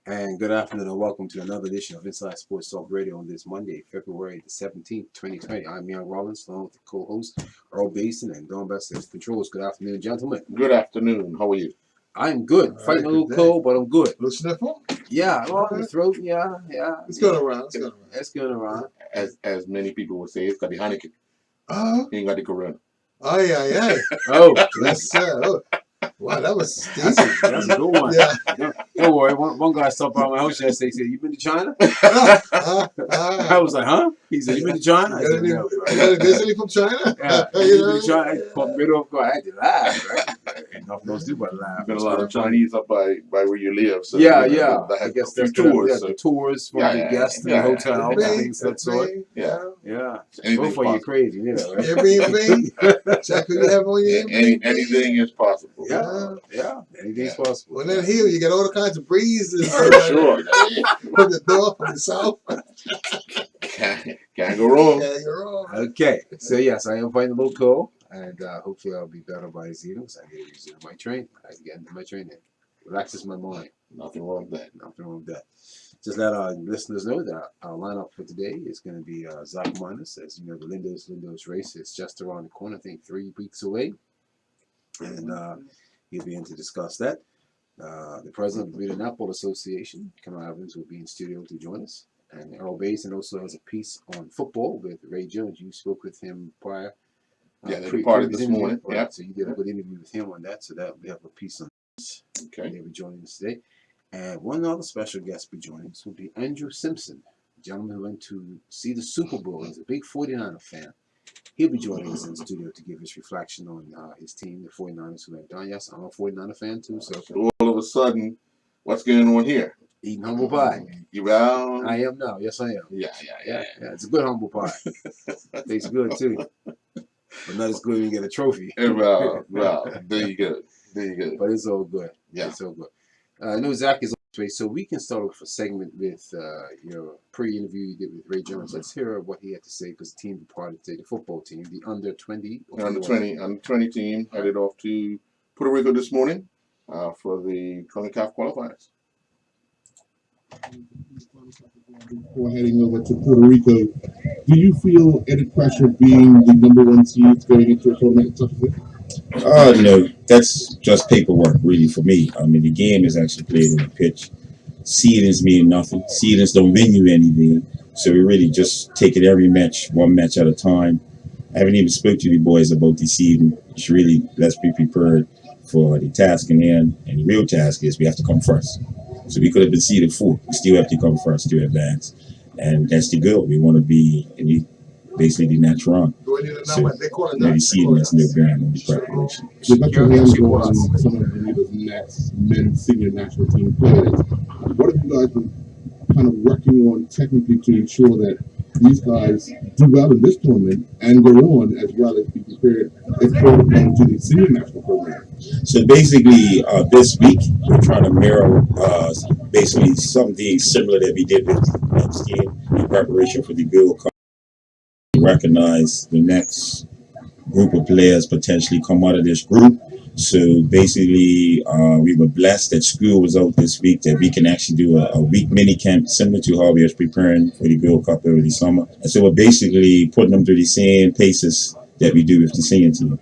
And good afternoon and welcome to another edition of Inside Sports Talk Radio on this Monday, February the 17th, 2020. I'm Young Rollins, along with the co-host Earl Basin and Don Best as controls. Good afternoon, gentlemen. Good afternoon. How are you? I'm good. Fighting a little cold, but I'm good. A little sniffle? Yeah, well, the throat, yeah. It's going around. It's going around. As many people would say, it's got the Heineken. He ain't got the Corona. Aye. Oh, Yes, sir. Oh, wow, that was that's decent. a good one. Yeah. Don't worry. One guy stopped by my house yesterday. He said, "You been to China?" I was like, "Huh?" He said, "You been to China?" I said, "No." You got any visiting from China? Yeah, you been to China? I caught me off guard. I had to laugh, right? Ain't nothing else to do but laugh. Been a lot of Chinese up by where you live. So Yeah. That I has guess a few that's tours. the tours from the guests and the hotels and things of that sort. Yeah. So far, you're crazy, you know, right? Airbnb? Check who you have on your Airbnb. Anything is possible. Yeah. Anything's possible. Well, then here you got all kinds of breezes. For sure. From the north, from the south. Can't go wrong. Yeah, you're wrong. Okay, so yes, I am fighting a little cold, and hopefully I'll be better by this evening. So I get used to my train. I get into my train and relaxes my mind. Nothing wrong with that. Nothing wrong with that. Just let our listeners know that our lineup for today is going to be Zach Minus. As you know, the Lindo's race is just around the corner. I think 3 weeks away, and he'll be in to discuss that. The president of the Bermuda Netball Association, Kamal Evans, will be in studio to join us. And Earl Basin also has a piece on football with Ray Jones. You spoke with him prior. They departed this morning. Right? Yeah. So you did a good interview with him on that. So that we have a piece on this. Okay. They'll be joining us today. And one other special guest will be joining us will be Andrew Simpson, a gentleman who went to see the Super Bowl. He's a big 49er fan. He'll be joining us in the studio to give his reflection on his team, the 49ers, who have done. Yes, I'm a 49er fan too. So all of a sudden, what's going on here? Eating humble pie. You out? I am now. Yes, I am. Yeah. It's a good humble pie. Tastes good too, but not as good when you get a trophy. Well, there you go. But it's all good. Yeah, it's all good. I know Zach is on his way, so we can start off a segment with your pre-interview you did with Ray Jones. Let's hear what he had to say because the team departed today, the football team, the under 20. Under 20 team headed off to Puerto Rico this morning for the CONCACAF qualifiers. Before heading over to Puerto Rico, do you feel any pressure being the number one seed going into a tournament such as this? No, that's just paperwork, really, for me. I mean, the game is actually played on the pitch. Seedings mean nothing. Seedings don't win you anything. So we really just take it every match, one match at a time. I haven't even spoke to the boys about the seeding. It's really, let's be prepared for the task in hand. And the real task is we have to come first. So we could have been seeded 4. We still have to come first to advance. And that's the goal. We want to be in basically the next round. So maybe seeding that's no ground on the preparation. With that your hands on some of Bermuda's next men's senior national team players, what have you guys been kind of working on technically to ensure that these guys do well in this tournament and go on as well as be prepared if called upon to the senior national program? So basically, this week we're trying to mirror basically something similar that we did with the men's team in preparation for the Gold Cup. We recognize the next group of players potentially come out of this group. So basically, we were blessed that school was out this week that we can actually do a week mini camp similar to how we were preparing for the Gold Cup over the summer. And so we're basically putting them through the same paces that we do with the senior team.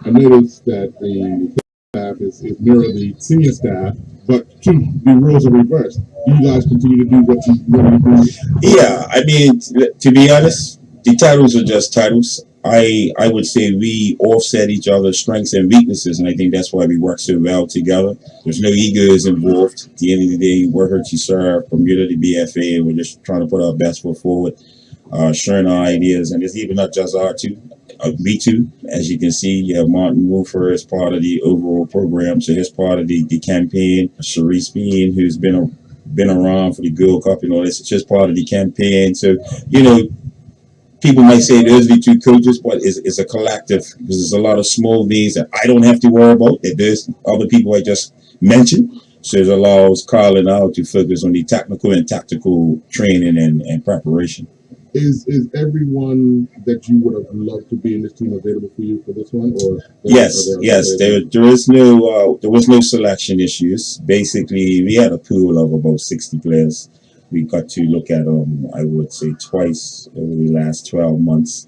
I noticed that the staff is mirror the senior staff, but the roles are reversed. Do you guys continue to do what you normally do? Yeah, I mean, to be honest, the titles are just titles. I would say we offset each other's strengths and weaknesses, and I think that's why we work so well together. There's no egos involved. At the end of the day, we're here to serve Bermuda, the BFA, and we're just trying to put our best foot forward, sharing our ideas. And it's even not just our two, me too. As you can see, you have Martin Wolfer as part of the overall program, so he's part of the campaign. Sharice Bean, who's been around for the Gold Cup and all this, it's just part of the campaign. So, people might say there's the two coaches, but it's a collective because there's a lot of small things that I don't have to worry about. That there's other people I just mentioned. So it allows Carl and I to focus on the technical and tactical training and preparation. Is everyone that you would have loved to be in this team available for you for this one, or Yes, yes. There was no selection issues. Basically, we had a pool of about 60 players. We got to look at them, I would say, twice over the last 12 months.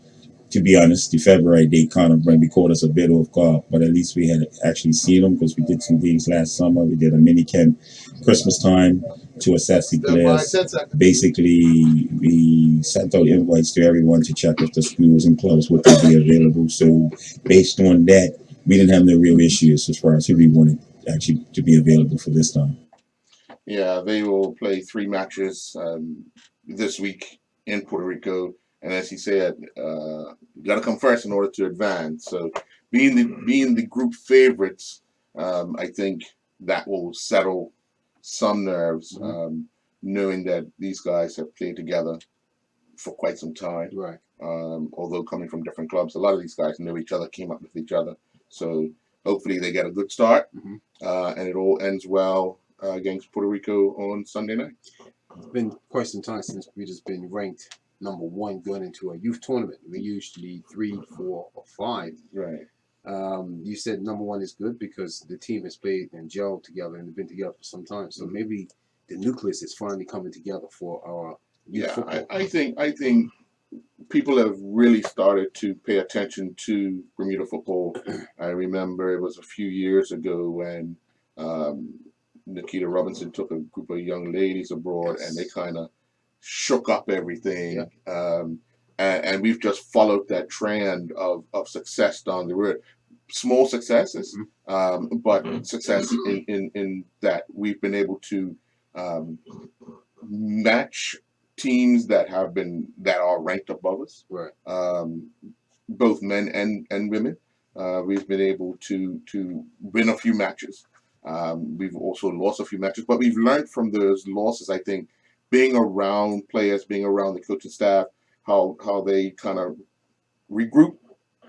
To be honest, the February date kind of maybe caught us a bit off guard, but at least we had actually seen them because we did some things last summer. We did a mini camp Christmas time to assess the Stand by players. 10 seconds. Basically, we sent out invites to everyone to check if the schools and clubs would be available. So based on that, we didn't have no real issues as far as who we wanted actually to be available for this time. Yeah, they will play 3 matches this week in Puerto Rico, and as he said, you got to come first in order to advance. So, being the group favorites, I think that will settle some nerves, knowing that these guys have played together for quite some time. Right. Although coming from different clubs, a lot of these guys know each other, came up with each other. So hopefully they get a good start, and it all ends well against Puerto Rico on Sunday night. It's been quite some time since we've just been ranked #1 going into a youth tournament. We're usually 3, 4, or 5. Right. You said #1 is good because the team has played and gelled together and been together for some time. So maybe the nucleus is finally coming together for our youth football. I think people have really started to pay attention to Bermuda football. I remember it was a few years ago when Nikita Robinson took a group of young ladies abroad, and they kind of shook up everything. And we've just followed that trend of success down the road. Small successes, but success in that we've been able to match teams that are ranked above us, Right. both men and women. We've been able to win a few matches. We've also lost a few matches, but we've learned from those losses. I think being around players, being around the coaching staff, how they kind of regroup,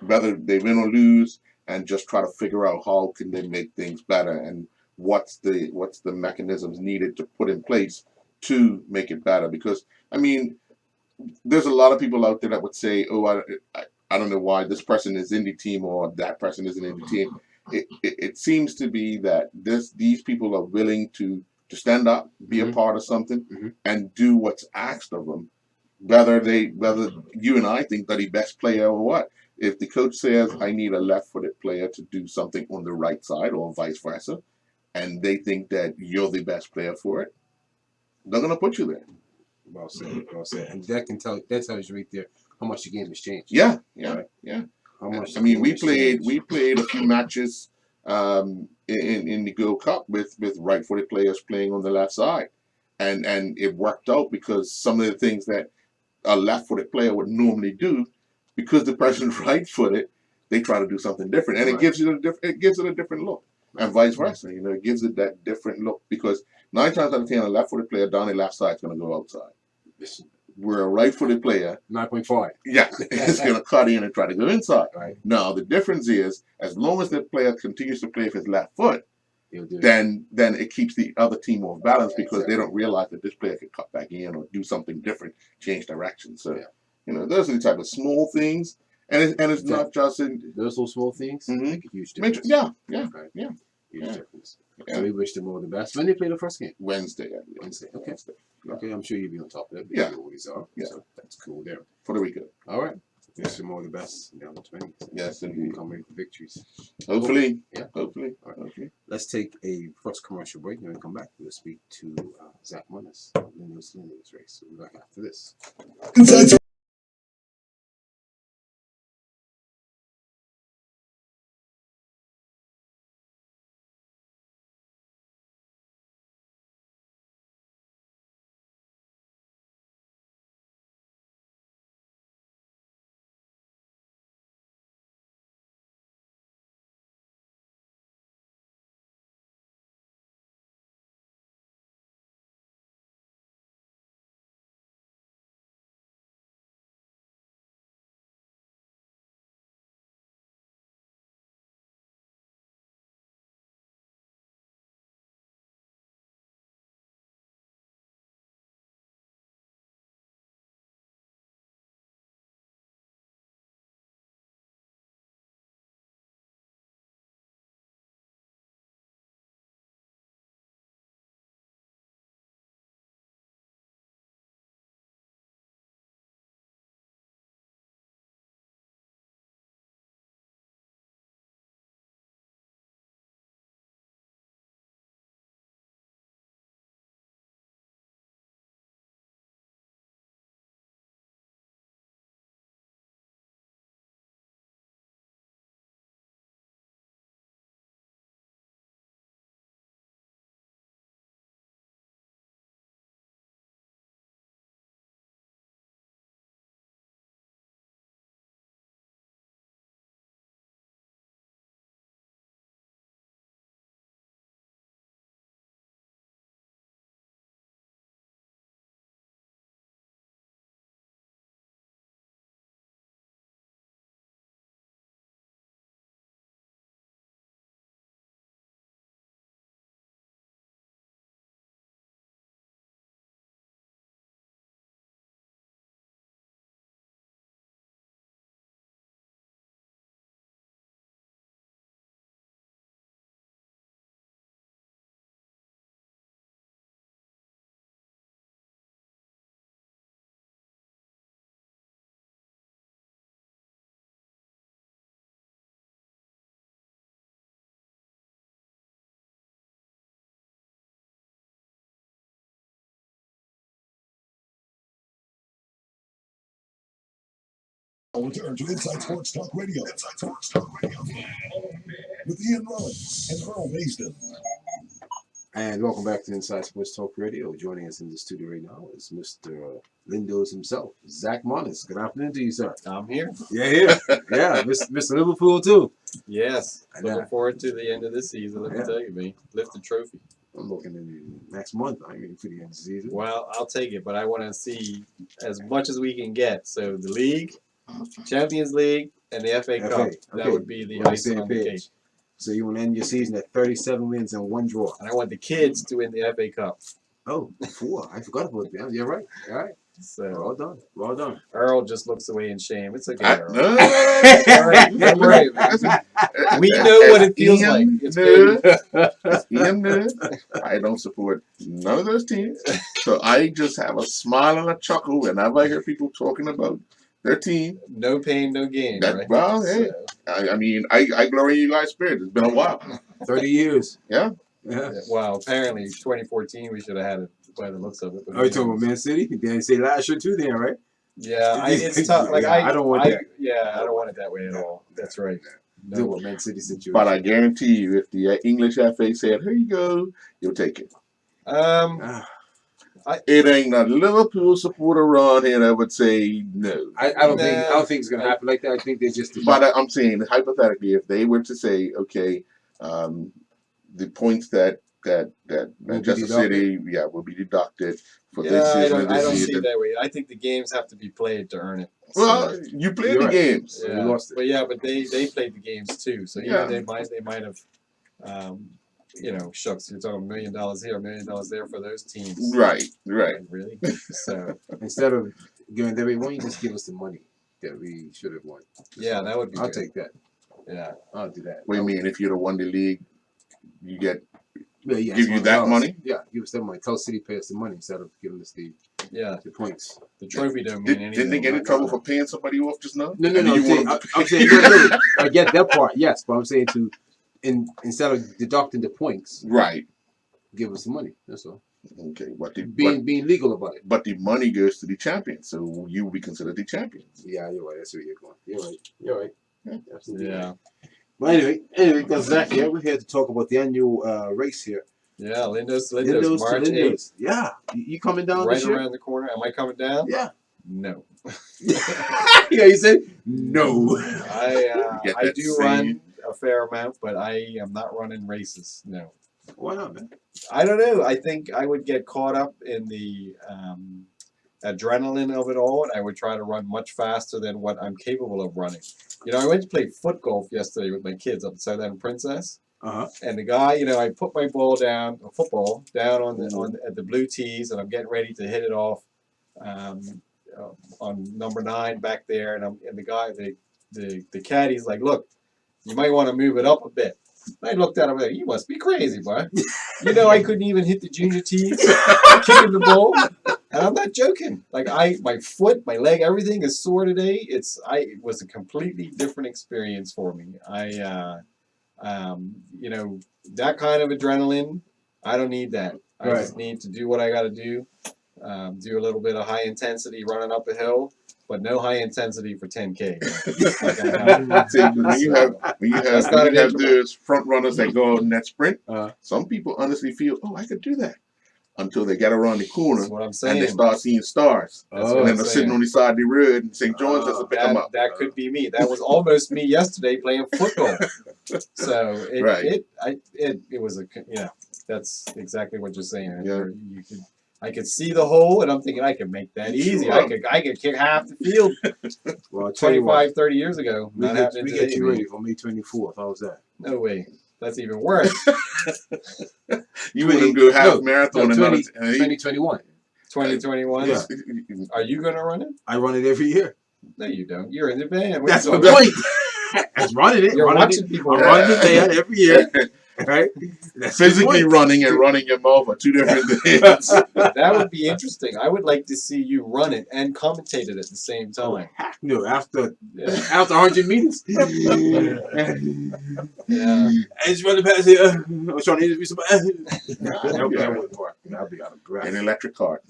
whether they win or lose, and just try to figure out how can they make things better and what's the mechanisms needed to put in place to make it better. Because I mean, there's a lot of people out there that would say, "Oh, I don't know why this person is in the team or that person isn't in the team." It seems to be that these people are willing to stand up, be a part of something, and do what's asked of them, whether you and I think they're the best player or what. If the coach says I need a left-footed player to do something on the right side or vice versa, and they think that you're the best player for it, they're gonna put you there. Well said. Well said. And that tells you right there how much the game has changed. Yeah. How much? I mean, we the game has played a few matches in the Gold Cup with right-footed players playing on the left side, and it worked out because some of the things that a left-footed player would normally do, because the person's right-footed, they try to do something different, and it gives it a different look, and vice versa. You know, it gives it that different look because 9 times out of 10, a left-footed player down the left side is going to go outside. Where a right-footed player, 9.5. yeah, is going to cut in and try to go inside. Right. Now the difference is, as long as the player continues to play with his left foot, He'll do it. then it keeps the other team off balance because they don't realize that this player can cut back in or do something different, change direction. So, you know, those are the type of small things, and it's not just in those little small things make a huge difference. Yeah. Huge difference. So we wish them all the best. When they play the first game? Wednesday. Wednesday. Okay. Wednesday. Okay, I'm sure you'll be on top of it. Yeah. You always are. Yeah. So that's cool there. Puerto Rico. All right. Wish them all the best down the 20s. Yes, indeed. Come ready for victories. Hopefully. Yeah. Hopefully. All right. Hopefully. Let's take a first commercial break and then come back. We'll speak to Zach Munnis, Lindo's race. We'll be back after this. I'll return to Inside Sports Talk Radio. With Ian Rowan and Earl Mason. And welcome back to Inside Sports Talk Radio. Joining us in the studio right now is Mr. Lindo's himself, Zach Monis. Good afternoon to you, sir. I'm here. Yeah. Mr. Liverpool, too. Yes. I know. Looking forward to the end of this season. Let me tell you, man. Lift the trophy. I'm looking in the next month, for the end of the season. Well, I'll take it, but I want to see as much as we can get. So the league, Champions League, and the FA Cup. Okay. That would be the We're on the icing same on the cake. page. So you want to end your season at 37 wins and 1 draw. And I want the kids to win the FA Cup. Oh, 4. I forgot about that. You're right. All right. So Well done. Earl just looks away in shame. It's okay, Earl. No. All right, don't worry, man. We know what it feels like. It's painful. I don't support none of those teams. So I just have a smile and a chuckle whenever I hear people talking about their team. No pain, no gain, That, right? well, hey, So, I mean, I glory in you guys' spirit. It's been a while. 30 years. Yeah. Yeah. well, apparently 2014 we should have had it by the looks of it. but Oh, you talking about Man City? You didn't say last year too, then, right? Yeah, it's tough. Like Yeah, I don't want that. Yeah, I don't want it that way at all. That's right. Deal No. with Man City situation. But I guarantee you, if the English FA said, here you go, you'll take it. Ah, It ain't a Liverpool supporter around here that would say no. I don't think it's gonna happen like that. I think they're just. But I'm saying, hypothetically, if they were to say, okay, the points that Will be Manchester deducted. City, will be deducted for Yeah, this I season don't, and I this don't see it season. that way. I think the games have to be played to earn it. Well, So, you played You're the right. games. You yeah, lost it. but they played the games too. So Yeah. they might have, shucks, you're talking $1 million here, $1 million there for those teams. Right. Like, really? So Instead of giving them, why don't you just give us the money that we should have won? yeah, that would be I'll good. take that. Yeah. I'll do that. What do you mean? If you'd have won the league, you get Yeah, give you that $100. money? Yeah, give us that money. Tell City pay us the money instead of giving us the Yeah. points. The trophy don't mean anything. Didn't they get in trouble for paying somebody off just now? No. And I'm you saying, want them to I'm saying no, I get that part, yes, but I'm saying instead of deducting the points, Right. give us the money. That's all. Okay. Being legal about it. But the money goes to the champions, so you will be considered the champions. Yeah, you're right. That's where you're going. You're right. Yeah. Absolutely. Yeah. Right. But anyway, because Zach here, we're here to talk about the annual race here. Yeah, Lindos, Lindo's to March 8th, Lindo's. Yeah. You coming down right this year? around the corner. Am I coming down? Yeah. No. Yeah, you said no. I that do same- run a fair amount, but I am not running races. No. Why not, man? I don't know. I think I would get caught up in the adrenaline of it all, and I would try to run much faster than what I'm capable of running. I went to play foot golf yesterday with my kids up at South End Princess, Uh-huh. and the guy, I put my football down on at the blue tees, and I'm getting ready to hit it off on number 9 back there, and the guy, the caddy's like, look, you might want to move it up a bit. I looked at him like, you must be crazy, boy. I couldn't even hit the junior tees, kicking the ball. And I'm not joking. Like my foot, my leg, everything is sore today. It was a completely different experience for me. That kind of adrenaline, I don't need that. I Right. just need to do what I got to do. Do a little bit of high intensity running up a hill, but no high intensity for 10K. See, when you That's not an have interval. those front runners that go on that sprint, Uh-huh. some people honestly feel, oh, I could do that, until they get around the corner That's what I'm and saying. they start seeing stars. That's Oh, what And then I'm they're saying. sitting on the side of the road and St. John's has to pick them up. That could be me. That was almost me yesterday playing football. So Right. it was that's exactly what you're saying. Yeah. I could see the hole, and I'm thinking I could make that easy. Sure. I could kick half the field Well, I'll tell you what. 25, 30 years ago. We Not get, happening we today, get you man. ready for May 24th. How's that? No way. That's even worse. You want to go half No, marathon No, and 2021. 2021. Yeah. Are you going to run it? I run it every year. No, you don't. You're in the band. What are That's you my talking point. I'm running it. You're running watching it. people I'm run. running it there every year. Right? That's the Physically point. running and running your mouth are two different things. That would be interesting. I would like to see you run it and commentate it at the same time. No, after Yeah. 100 meters. Yeah. I just running past here. I was trying to interview somebody. That wouldn't work. I'll be out of breath. An electric car.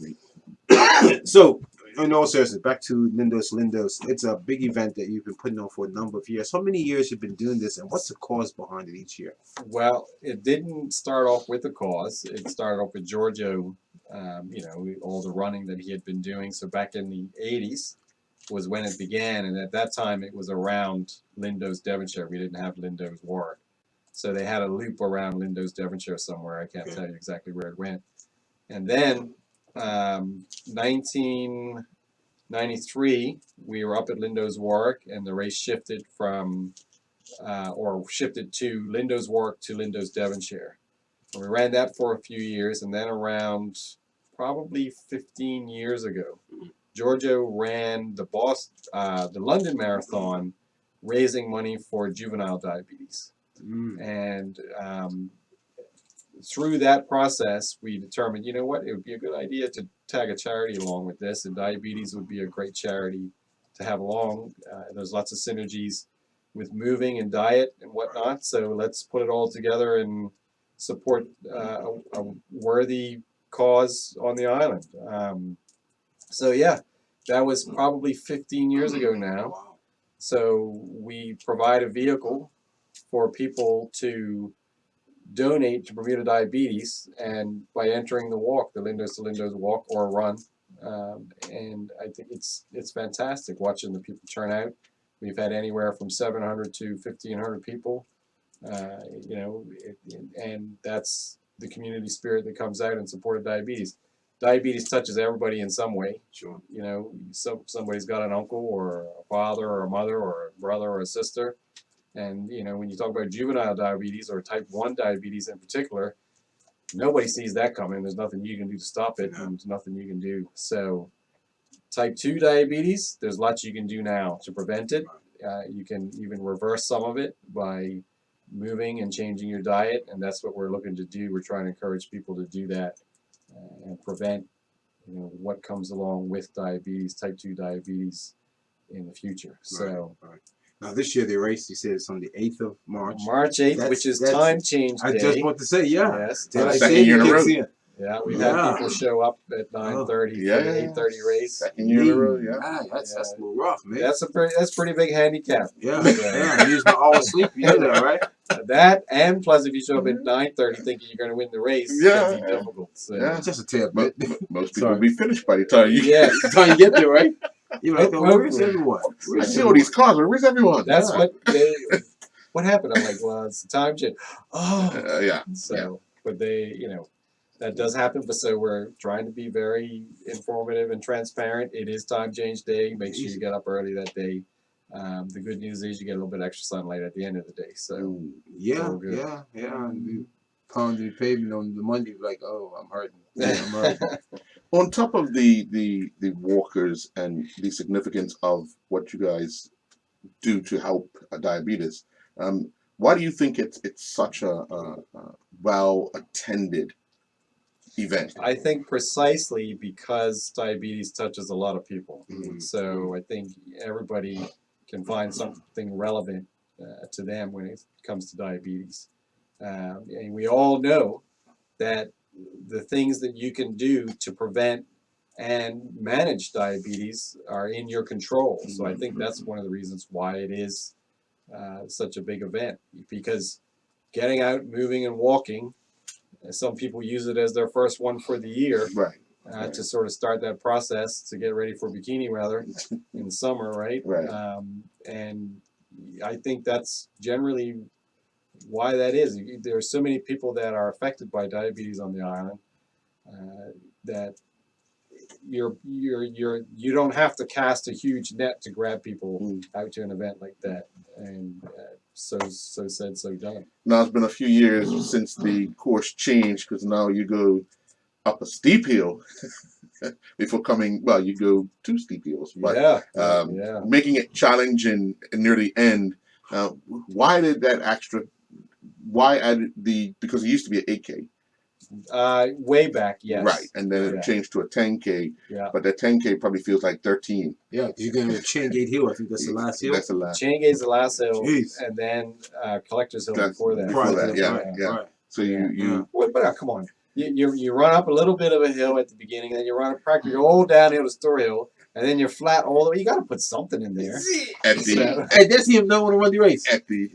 So, in all seriousness, back to Lindos. It's a big event that you've been putting on for a number of years. How many years you've been doing this, and what's the cause behind it each year? Well, it didn't start off with a cause. It started off with Giorgio, all the running that he had been doing. So back in the 80s was when it began, and at that time it was around Lindos, Devonshire. We didn't have Lindos, Warwick. So they had a loop around Lindos, Devonshire somewhere. I can't tell you exactly where it went. And then 1993, we were up at Lindos, Warwick, and the race shifted shifted to Lindos, Warwick to Lindos, Devonshire. And we ran that for a few years, and then around probably 15 years ago, Giorgio ran the London Marathon, raising money for juvenile diabetes. And through that process, we determined, you know what, it would be a good idea to tag a charity along with this, and diabetes would be a great charity to have along. There's lots of synergies with moving and diet and whatnot, so let's put it all together and support a worthy cause on the island. So yeah, that was probably 15 years ago now. So we provide a vehicle for people to donate to Bermuda Diabetes, and by entering the walk, the Lindos to Lindos walk or run, and I think it's fantastic watching the people turn out. We've had anywhere from 700 to 1,500 people, and that's the community spirit that comes out in support of diabetes. Diabetes touches everybody in some way. Sure. Somebody's got an uncle or a father or a mother or a brother or a sister. And, when you talk about juvenile diabetes or type 1 diabetes in particular, nobody sees that coming. There's nothing you can do to stop it, and there's nothing you can do. So type 2 diabetes, there's lots you can do now to prevent it. You can even reverse some of it by moving and changing your diet, and that's what we're looking to do. We're trying to encourage people to do that and prevent what comes along with diabetes, type 2 diabetes in the future. So. Right. Now this year the race, you said it's on the 8th of March. March 8th, which is time change day. I just want to say, Yes. Second year in a row. Yeah, we've had people show up at 9:30 for the 8:30 race. Second year in a row, That's a little rough, man. That's pretty big handicap. Yeah. You use my hour sleep. You know that, right? That, and plus if you show up at 9:30 thinking you're going to win the race, it's going to be difficult. So. Yeah. Just a tad bit. Most people will be finished by the time you by the time you get there, right? You're like, where's everyone? I see all these cars. Where's everyone? That's what happened. I'm like, well, it's the time change. Oh, yeah. So, but that does happen. But so we're trying to be very informative and transparent. It is time change day. Make sure you get up early that day. The good news is you get a little bit extra sunlight at the end of the day. So yeah. And pound the pavement on the Monday, like, oh, I'm hurting. I'm hurting. On top of the walkers and the significance of what you guys do to help diabetes, why do you think it's such a well attended event? I think precisely because diabetes touches a lot of people. Mm-hmm. So I think everybody can find something relevant to them when it comes to diabetes. And we all know that the things that you can do to prevent and manage diabetes are in your control. So I think that's one of the reasons why it is such a big event, because getting out, moving and walking, some people use it as their first one for the year. Right. To sort of start that process to get ready for bikini weather in the summer, right? Right. And I think that's generally why that is. There are so many people that are affected by diabetes on the island that you don't have to cast a huge net to grab people out to an event like that. And so said, so done. Now it's been a few years since the course changed, because now you go up a steep hill before coming. Well, you go 2 steep hills, but making it challenging near the end. Why did that extra? Why add because it used to be an 8K. Way back, yes. Right, and then it changed to a 10K. Yeah. But that 10K probably feels like 13. Yeah, because you're going to Chain Gate Hill. I think that's the last hill. That's the last. Chain Gate's the last hill, Jeez. and then Collector's Hill before that. Before that, yeah. Right. So you But come on. You run up a little bit of a hill at the beginning, then you run practically all downhill to Story Hill, and then you're flat all the way. You got to put something in there. At the Hey, that's him not want to run the race. at the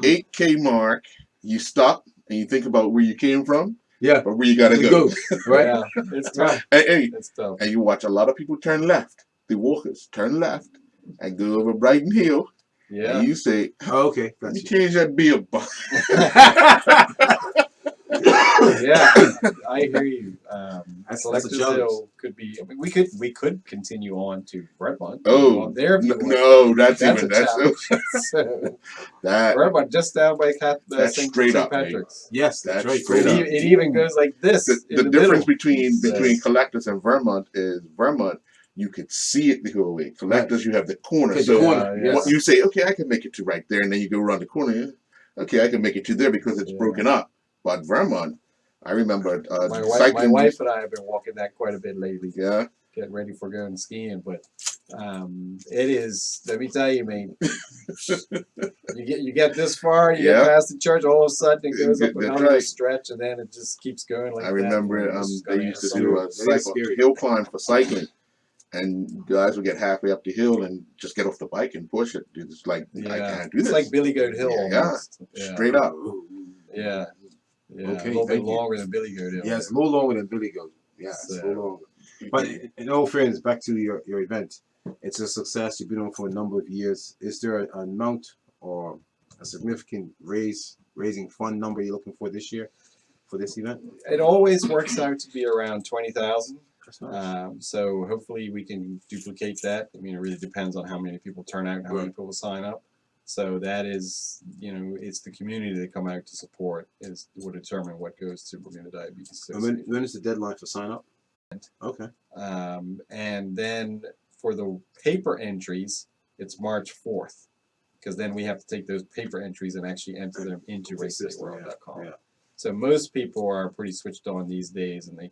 8K mark, you stop and you think about where you came from, Yeah. or where you gotta You go. right? Yeah, it's tough. And It's tough. you watch a lot of people turn left. The walkers turn left and go over Brighton Hill. Yeah. And you say, Oh, okay. let me Gotcha. change that beer bottle. Yeah, I hear you. That's a Collectors challenge. Hill could be. I mean, we could continue on to Redmond. Oh, there if you want. no, that's That's even a that's challenge. So, that Redmond, just down by that's St. straight up, mate. Patrick's. Yes, that's That's right. straight It, up. it even goes like this. the in difference middle. between collectors and Vermont is Vermont you could see it the whole way. Collectors you have the corner. Okay, the So corner, yeah. what you say, okay, I can make it to right there, and then you go around the corner. Okay, I can make it to there because it's Yeah. broken up. But Vermont, I remember My cycling. wife and I have been walking that quite a bit lately. Yeah. Getting ready for going skiing, but it is. Let me tell you, man. you get this far, you Yeah. get past the church, all of a sudden it goes up That's another right. stretch, and then it just keeps going like I remember that. they used to scary. do a That is cycle scary. hill climb for cycling, and guys would get halfway up the hill and just get off the bike and push it. It's like I can't do It's this. like Billy Goat Hill Yeah, almost. Yeah. straight up. Yeah. Yeah. Okay, a little bit thank you. longer than Billy Goat Hill. Yeah, it's a little longer than Billy Goat. Yeah, it's a So- little longer. But in all fairness, back to your event, it's a success. You've been on for a number of years. Is there an amount or a significant raising fund number you're looking for this year for this event? It always works out to be around 20,000. That's nice. So hopefully we can duplicate that. I mean, it really depends on how many people turn out, how many people sign up. So that is, it's the community that come out to support will determine what goes to Bermuda Diabetes And Association. when is the deadline for sign up? Okay. And then for the paper entries, it's March 4th, because then we have to take those paper entries and actually enter them into racedayworld.com. Yeah. So most people are pretty switched on these days, and they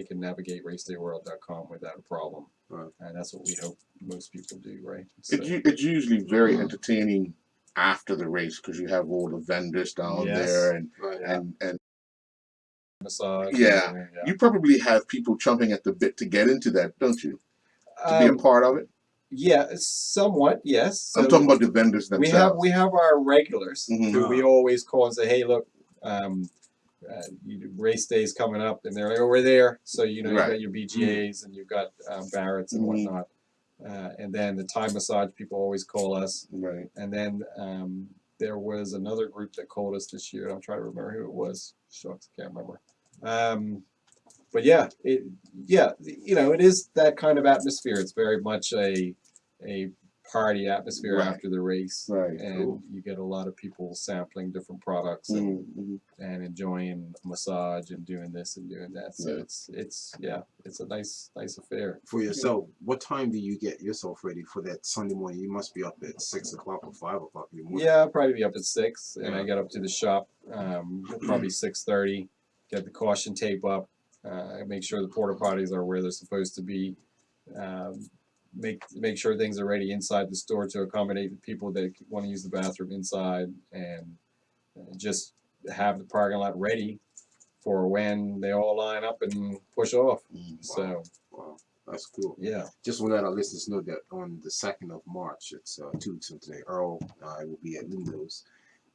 can navigate racedayworld.com without a problem. Right. And that's what we hope most people do, right? So, It's usually very entertaining after the race because you have all the vendors down Yes. there and Right. and massage. Yeah. and everything, you probably have people chomping at the bit to get into that, don't you? To be a Um, part of it. yeah, somewhat, yes. I'm So talking about the vendors themselves. we have our regulars Mhm. who we always call and say, hey, look, race day's coming up, and they're like, oh, we're there. So you've Right. got your BGAs and you've got Barrett's and Mhm. whatnot, and then the Thai massage people always call us, Right. and then there was another group that called us this year. I'm trying to remember who it was. Shucks, I can't remember. But yeah, it is that kind of atmosphere. It's very much a party atmosphere Right. after the race, Right. and Cool. you get a lot of people sampling different products Mhm. and enjoying a massage and doing this and doing that. So Yeah. it's a nice affair. For yourself, what time do you get yourself ready for that Sunday morning? You must be up at 6 o'clock or 5 o'clock in the morning. Yeah, I'll probably be up at 6, and I Yeah. get up to the shop probably 6:30. Get the caution tape up. Make sure the porta potties are where they're supposed to be. Make sure things are ready inside the store to accommodate the people that want to use the bathroom inside, and just have the parking lot ready for when they all line up and push off. So Wow, that's cool. yeah, Just want to let our listeners know that on the 2nd of March, it's 2 weeks from today, Earl will be at Lindo's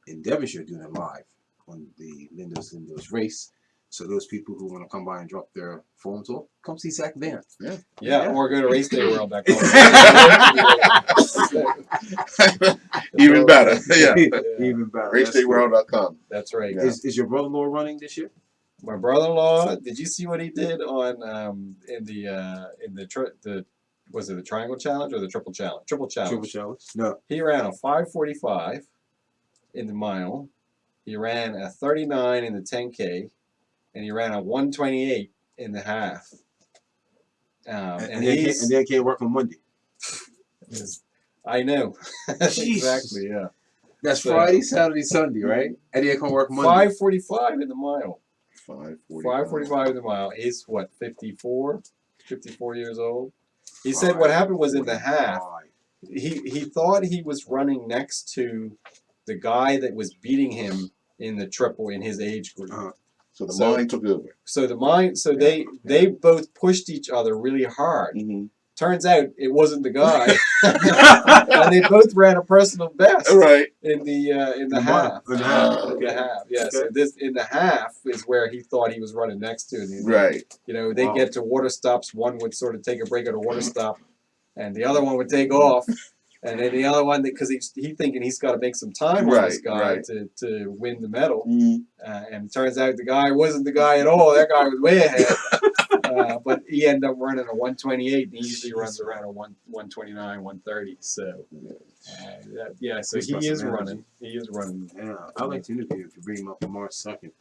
in Devonshire doing it live on the Lindo's race. So those people who want to come by and drop their phones off, come see Zach Van. yeah, or go to racedayworld.com. Even better. Yeah. Even better. That's cool. RaceDayWorld.com. That's right. Yeah. Is your brother-in-law running this year? My brother-in-law, did you see what he did on in the was it the triangle challenge or the triple challenge? Triple challenge. Triple challenge? No. He ran a 5:45 in the mile. He ran a 39 in the 10K, and he ran a 1:28 in the half. And then can't work on Monday. I know. Jesus. Exactly. Yeah. That's So- Friday, Saturday, Sunday, right? And then can't work Monday. 5:45 in the mile. 5:45. 5:45 in the mile. He's what, 54 years old. He said what happened was in the half, he thought he was running next to the guy that was beating him in the triple in his age group. Uh-huh. So the So- mind took over. So they both pushed each other really hard. Mm-hmm. turns out it wasn't the guy, and they both ran a personal best Right. in the mile. half. In the half. In the half, yeah. So Okay. this in the half is where he thought he was running next to it. Right. You know, they Wow. get to water stops. One would sort of take a break at a water stop, and the other one would take off. And then the other one, because he's thinking he's got to make some time on this Right, guy right. to win the medal. Mm. And it turns out the guy wasn't the guy at all. That guy was way ahead. But he ended up running a 128. And he usually runs around a 129, 130. So, so He's he got is some energy. running. He is running. Yeah, I'd like to interview him to bring him up on March 2nd.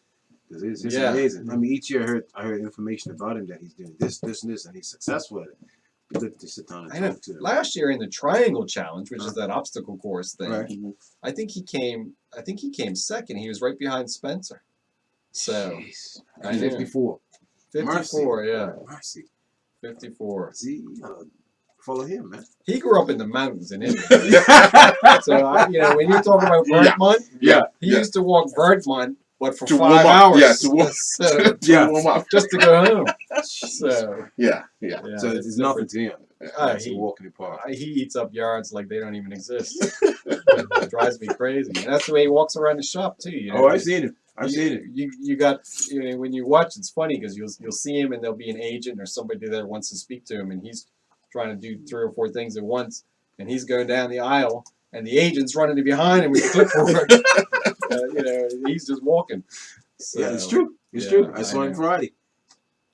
Because it's Yeah. amazing. I mean, each year I heard information about him that he's doing this, and this, and he's successful at it. Be good to sit down and I know. talk to him. Last year in the Triangle Challenge, which is that obstacle course thing, Right. I think he came second. He was right behind Spencer. So Jeez. I know. 54. 54, Mercy. yeah. Mercy. 54. See, follow him, man. He grew up in the mountains in Italy. So, when you talk about Vermont, Yeah. he used to walk Vermont, but for To 5 warm up. hours. Yeah, to warm- So, To warm up. just to go home. So, Yeah. yeah, So it's nothing to him. It's a he- walk in the park. he eats up yards like they don't even exist. It drives me crazy. And that's the way he walks around the shop, too. You know? Oh, I've seen him. I've seen it. You got when you watch, it's funny because you'll see him and there'll be an agent or somebody there wants to speak to him and he's trying to do 3 or 4 things at once and he's going down the aisle and the agent's running behind him with the clipboard. He's just walking. So, Yeah, it's true. It's yeah, true. I I saw him know. Friday.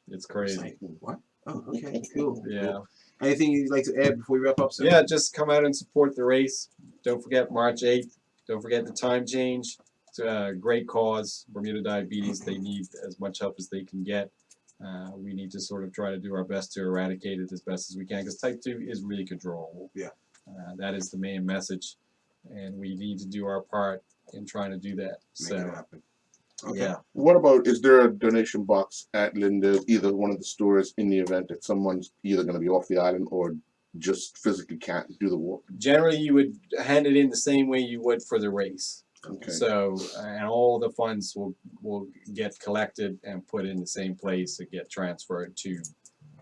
It's It's crazy. like, what? Oh, okay, cool. Yeah. Cool. Anything you'd like to add before we wrap up, sir? Yeah, just come out and support the race. Don't forget March 8th. Don't forget the time change. It's a great cause. Bermuda Diabetes, they need as much help as they can get. We need to sort of try to do our best to eradicate it as best as we can because type 2 is really controllable. Yeah. That is the main message. And we need to do our part in trying to do that. Make it happen. Okay. Yeah. What about, is there a donation box at Linda's, either one of the stores, in the event that someone's either going to be off the island or just physically can't do the walk? Generally, you would hand it in the same way you would for the race. Okay. So, and all the funds will get collected and put in the same place and get transferred to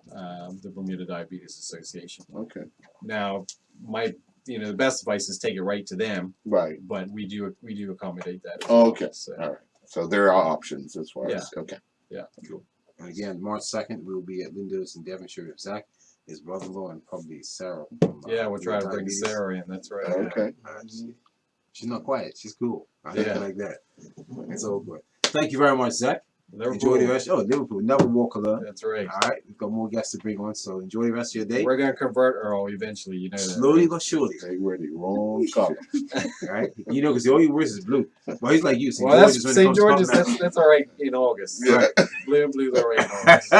the Bermuda Diabetes Association. Okay. Now, the best advice is take it right to them, Right. but we do accommodate that. As Oh, well, okay. so, All right. So there are options as far as, okay. Cool. And again, March 2nd, we'll be at Linda's in Devonshire with Zach, his brother-in-law, and probably Sarah. From, yeah, we'll try to bring Diabetes. Sarah in. That's right. Okay. She's not quiet. She's cool. I Yeah. like that. It's all good. Thank you very much, Zach. Liverpool. Enjoy the rest. Oh, Liverpool. Never walk alone. That's right. All right. We've got more guests to bring on, so enjoy the rest of your day. We're gonna convert Earl eventually. You know that. Slowly right? but surely. They were the wrong color. All right. Because all he wears is blue. Well, he's like you. St. Well, George's that's when it St. comes to George's. Scotland. That's all right in August. Yeah. Blue and blue's all right in August.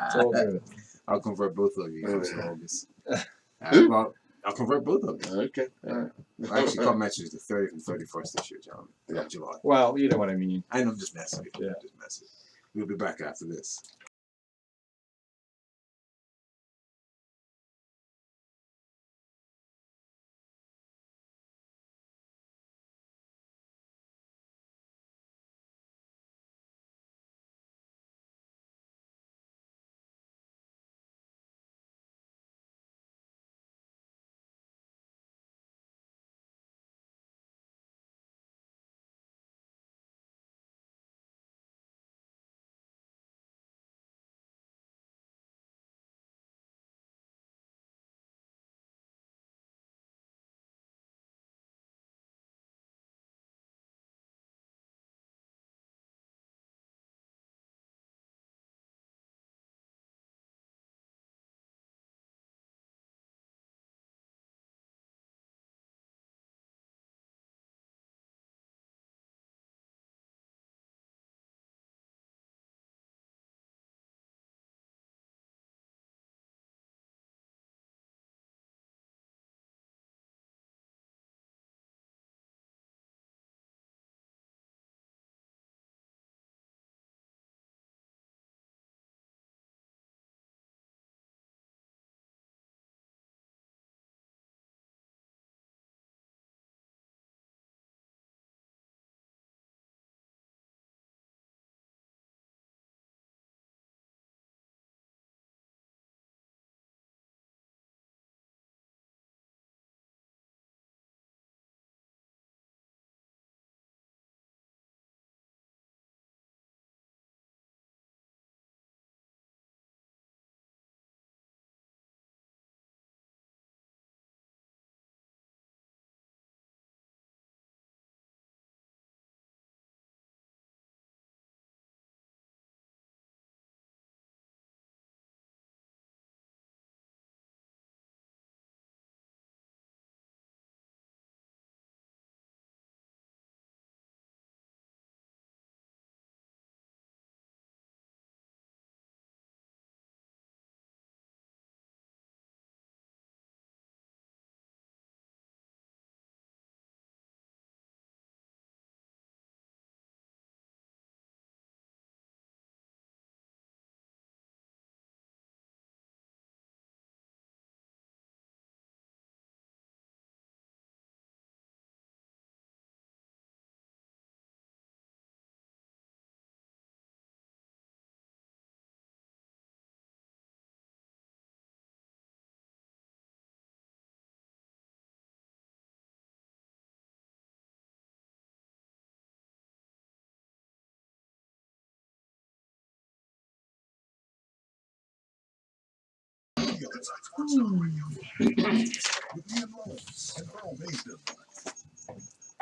It's all good. I'll convert both of you first of August. Well, I'll convert both of you. Okay. All right. Actually, cup matches the 30th and 31st this year, John. Yeah. July. Well, you know what I mean. I know I'm just messing with you. Yeah. Just messing. We'll be back after this.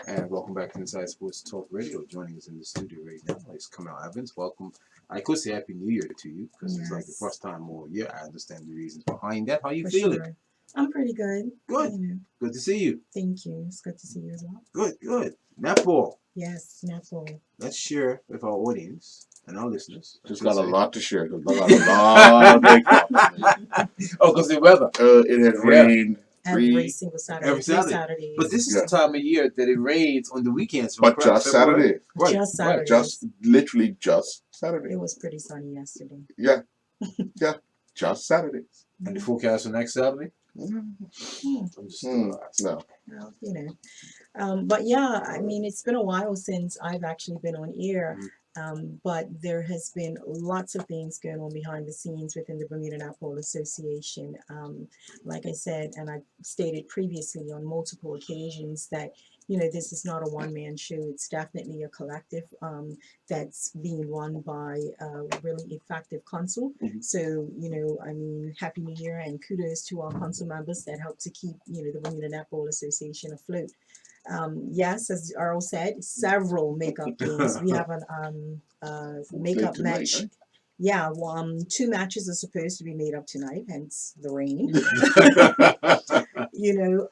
And welcome back to Inside Sports Talk Radio. Joining us in the studio right now is Kamau Evans. Welcome. I could say Happy New Year to you because it's like the first time all year. I understand the reasons behind that. How you feeling? Sure. I'm pretty good. Good. You know, Good to see you. thank you. It's good to see you as well. Good. Netball. Yes, netball. Let's share with our audience and our listeners. Just got a lot to share. 'Cause I got a lot of big problems. Oh, because the weather. It has rained Every single Saturday. Every Saturday. But this is the time of year that it rains on the weekends. But just Saturday. Right. Just Saturday. Right. Just literally just Saturday. It was pretty sunny yesterday. Yeah. Just Saturday. And the forecast for next Saturday? Hmm. I'm just No. Well, you know. But yeah, I mean, it's been a while since I've actually been on air. But there has been lots of things going on behind the scenes within the Bermuda Netball Association. Like I said, and I stated previously on multiple occasions that, you know, this is not a one-man show. It's definitely a collective that's being run by a really effective council. So, you know, I mean, Happy New Year and kudos to our council members that help to keep, you know, the Bermuda Netball Association afloat. Yes, as Earl said, several makeup games. We have an makeup tonight, match. right? Yeah, 2 matches are supposed to be made up tonight, hence the rain. You know,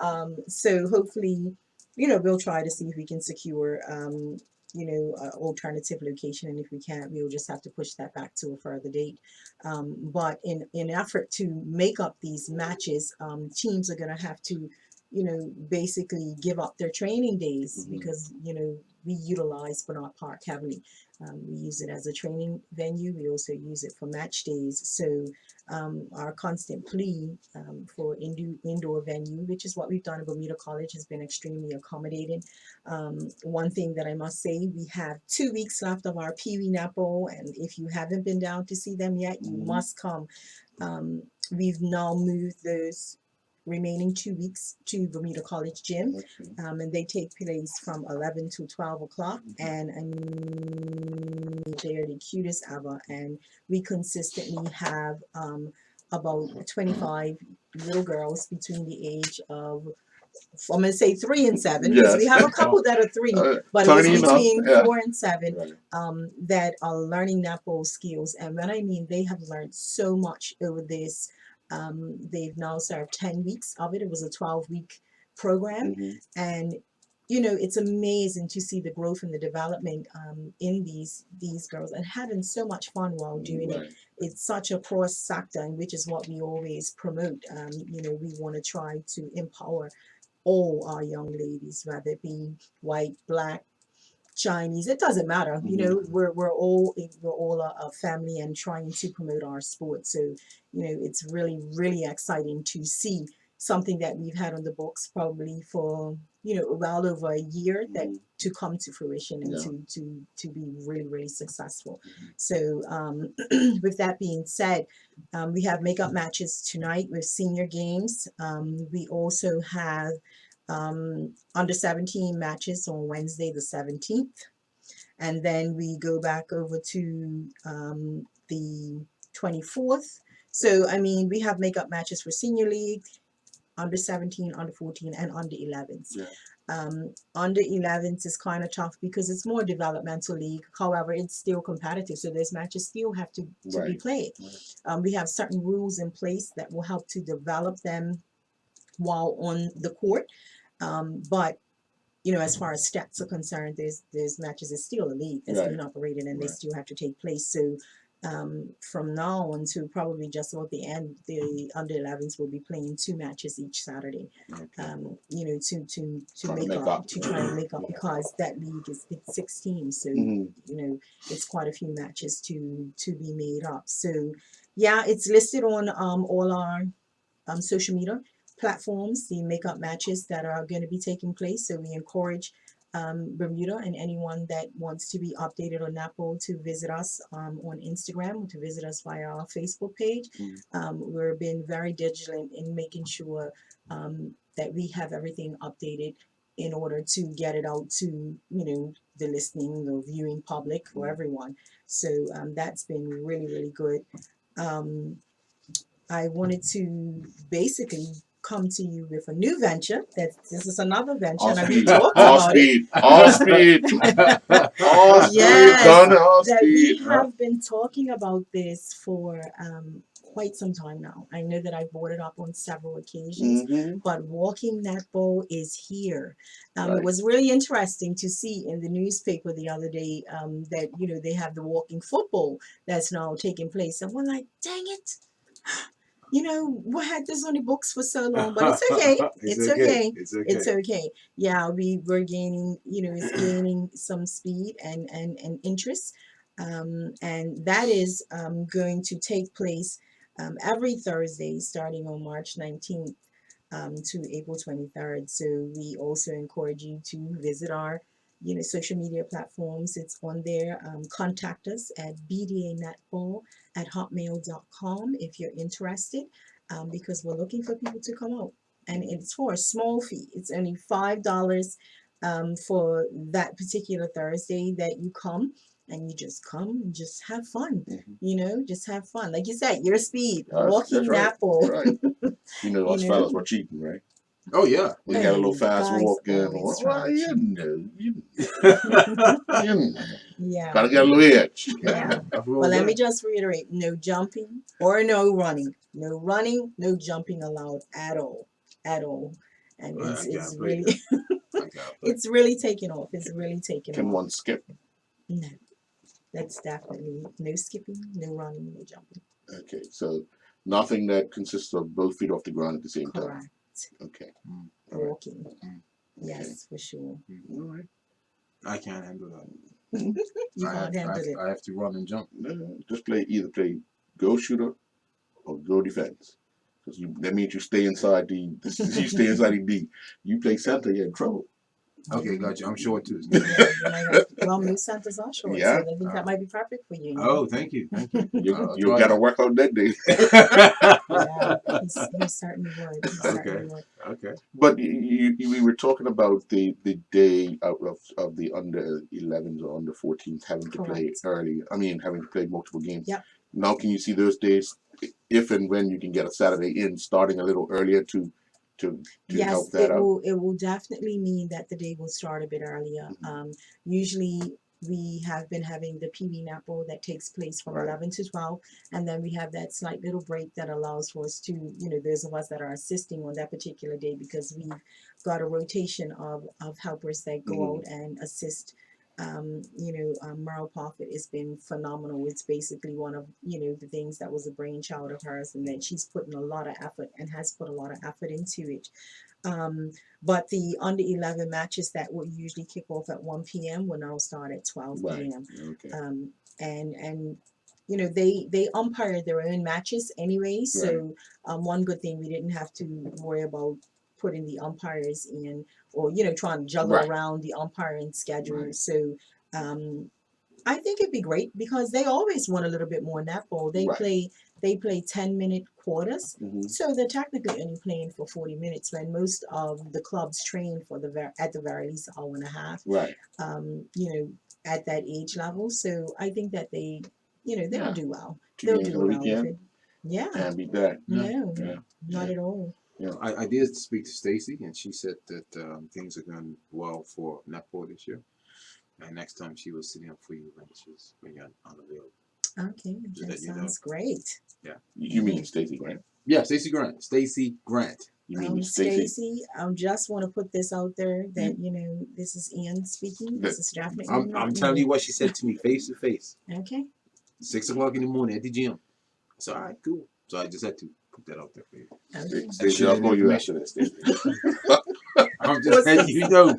so hopefully, you know, we'll try to see if we can secure, you know, an alternative location, and if we can't, we'll just have to push that back to a further date. But in effort to make up these matches, teams are going to have to, you know, basically give up their training days because, you know, we utilize Bernard Park heavily. We use it as a training venue. We also use it for match days. So our constant plea for indoor venue, which is what we've done at Bermuda College, has been extremely accommodating. One thing that I must say, we have 2 weeks left of our Pee Wee Netball, and if you haven't been down to see them yet, you must come. We've now moved those remaining 2 weeks to Bermuda College Gym, and they take place from 11 to 12 o'clock. And I mean, they're the cutest ever, and we consistently have about 25 little girls between the age of, I'm going to say 3 and 7, because we have a couple that are 3, but it was between 4 and 7 that are learning netball skills. And when I mean they have learned so much over this, they've now served 10 weeks of it. It was a 12-week program. And, you know, it's amazing to see the growth and the development in these girls, and having so much fun while doing it. It's such a cross sector, and which is what we always promote. You know, we want to try to empower all our young ladies, whether it be white, black, Chinese, it doesn't matter. You know, we're all a family and trying to promote our sport. So, you know, it's really exciting to see something that we've had on the books probably for, you know, well over a year, that to come to fruition and to be really successful. So with that being said, we have makeup matches tonight with senior games. We also have under 17 matches on Wednesday the 17th, and then we go back over to the 24th. So I mean, we have makeup matches for senior league, under 17, under 14, and under 11s. Under 11s is kind of tough because it's more developmental league. However, it's still competitive, so those matches still have to be played. We have certain rules in place that will help to develop them while on the court. But you know, as far as stats are concerned, there's matches is still a league that's being operated, and they still have to take place. So from now on to probably just about the end, the under 11s will be playing 2 matches each Saturday. You know, to make up, to try and make up, because that league is, it's 6 teams, so you know, it's quite a few matches to be made up. So yeah, it's listed on all our social media platforms, the makeup matches that are going to be taking place. So we encourage Bermuda and anyone that wants to be updated on NAPO to visit us on Instagram, to visit us via our Facebook page. We're being very digital in making sure that we have everything updated in order to get it out to, you know, the listening or viewing public, for everyone. So that's been really good. I wanted to basically come to you with a new venture. That this is another venture, All and I've been speed, talking all about it. speed, all speed, all speed, Yes, Donna, all that we speed. have been talking about this for quite some time now. I know that I brought it up on several occasions, Mm-hmm. but walking netball is here. It Right. was really interesting to see in the newspaper the other day that they have the walking football that's now taking place, and we're like, dang it. We had this on the books for so long, but it's okay. It's okay. It's okay. It's okay. Yeah, we're gaining, it's gaining some speed and interest. And that is going to take place every Thursday starting on March 19th to April 23rd. So we also encourage you to visit our social media platforms. It's on there. Contact us at bdanetball@hotmail.com if you're interested, because we're looking for people to come out, and it's for a small fee. It's only $5 for that particular Thursday that you come. And you just come and just have fun, just have fun. Like you said, your speed, walking That's netball. right. You know, You us know? fellas were cheating, right? Oh yeah. We got a little Hey, fast guys walking. always try Well, to you cheat. know, you know. Yeah. Gotta get a little edge. Yeah. Nothing wrong Well, with let me that. just reiterate: no jumping or no running. No running, no jumping allowed at all, at all. And Well, it's I gotta it's play really that. I gotta play. it's really taking off. It's really taking Can off. one skip? No, that's definitely no skipping, no running, no jumping. Okay, so nothing that consists of both feet off the ground at the same time. Correct. Okay. All right. Walking. Yes, for sure. All right. I can't handle that. You I can't handle it. I have to run and jump. No, just either play go shooter or go defense. Because that means you stay inside the D. You play center, you're in trouble. Okay, gotcha. I'm short too. Yeah, you might have. Well, most centers are short, Yeah. so I think that might be perfect for you. Oh, thank you. Thank you. You gotta work out that day. Yeah, he certainly would. He certainly would. Okay. But we were talking about the day of the under 11s or under 14s having to play Correct. early. I mean, having to play multiple games. Yep. Now, can you see those days, if and when you can get a Saturday in, starting a little earlier to Yes, help that out? it will definitely mean that the day will start a bit earlier. Usually we have been having the PB netball that takes place from Right. 11 to 12, and then we have that slight little break that allows for us to, those of us that are assisting on that particular day, because we've got a rotation of helpers that go out and assist. Merle Parfit has been phenomenal. It's basically one of the things that was a brainchild of hers, and that she's putting a lot of effort and has put a lot of effort into it. But the under 11 matches that would usually kick off at 1 p.m. will now start at 12 Right. p.m. Okay. And they umpire their own matches anyway. So one good thing, we didn't have to worry about putting the umpires in, or trying to juggle Right. around the umpiring schedule. Right. So I think it'd be great, because they always want a little bit more netball. They Right. play 10-minute quarters, Mhm. so they're technically only playing for 40 minutes, when most of the clubs train for at the very least an hour and a half. Right. At that age level. So I think that they'll Yeah. do well. 2 They'll games do in a well with weekend. it. Yeah. Can't beat that. No, Yeah. not at all. I did speak to Stacy, and she said that things are going well for netball this year. And next time she was sitting up for you when you're unavailable. Okay, Just that let you know. sounds great. You mean Stacy Grant? Yeah, Stacy Grant. Stacy Grant. You mean Stacy? Stacy, I just want to put this out there that this is Ian speaking. This is definitely I'm not telling me. you what she said to me face to face. Okay. 6 o'clock in the morning at the gym. So all right, cool. So I just had to put that out there for you. Okay. Stacy, I'll call you after this, Stacy. I'm just letting you know.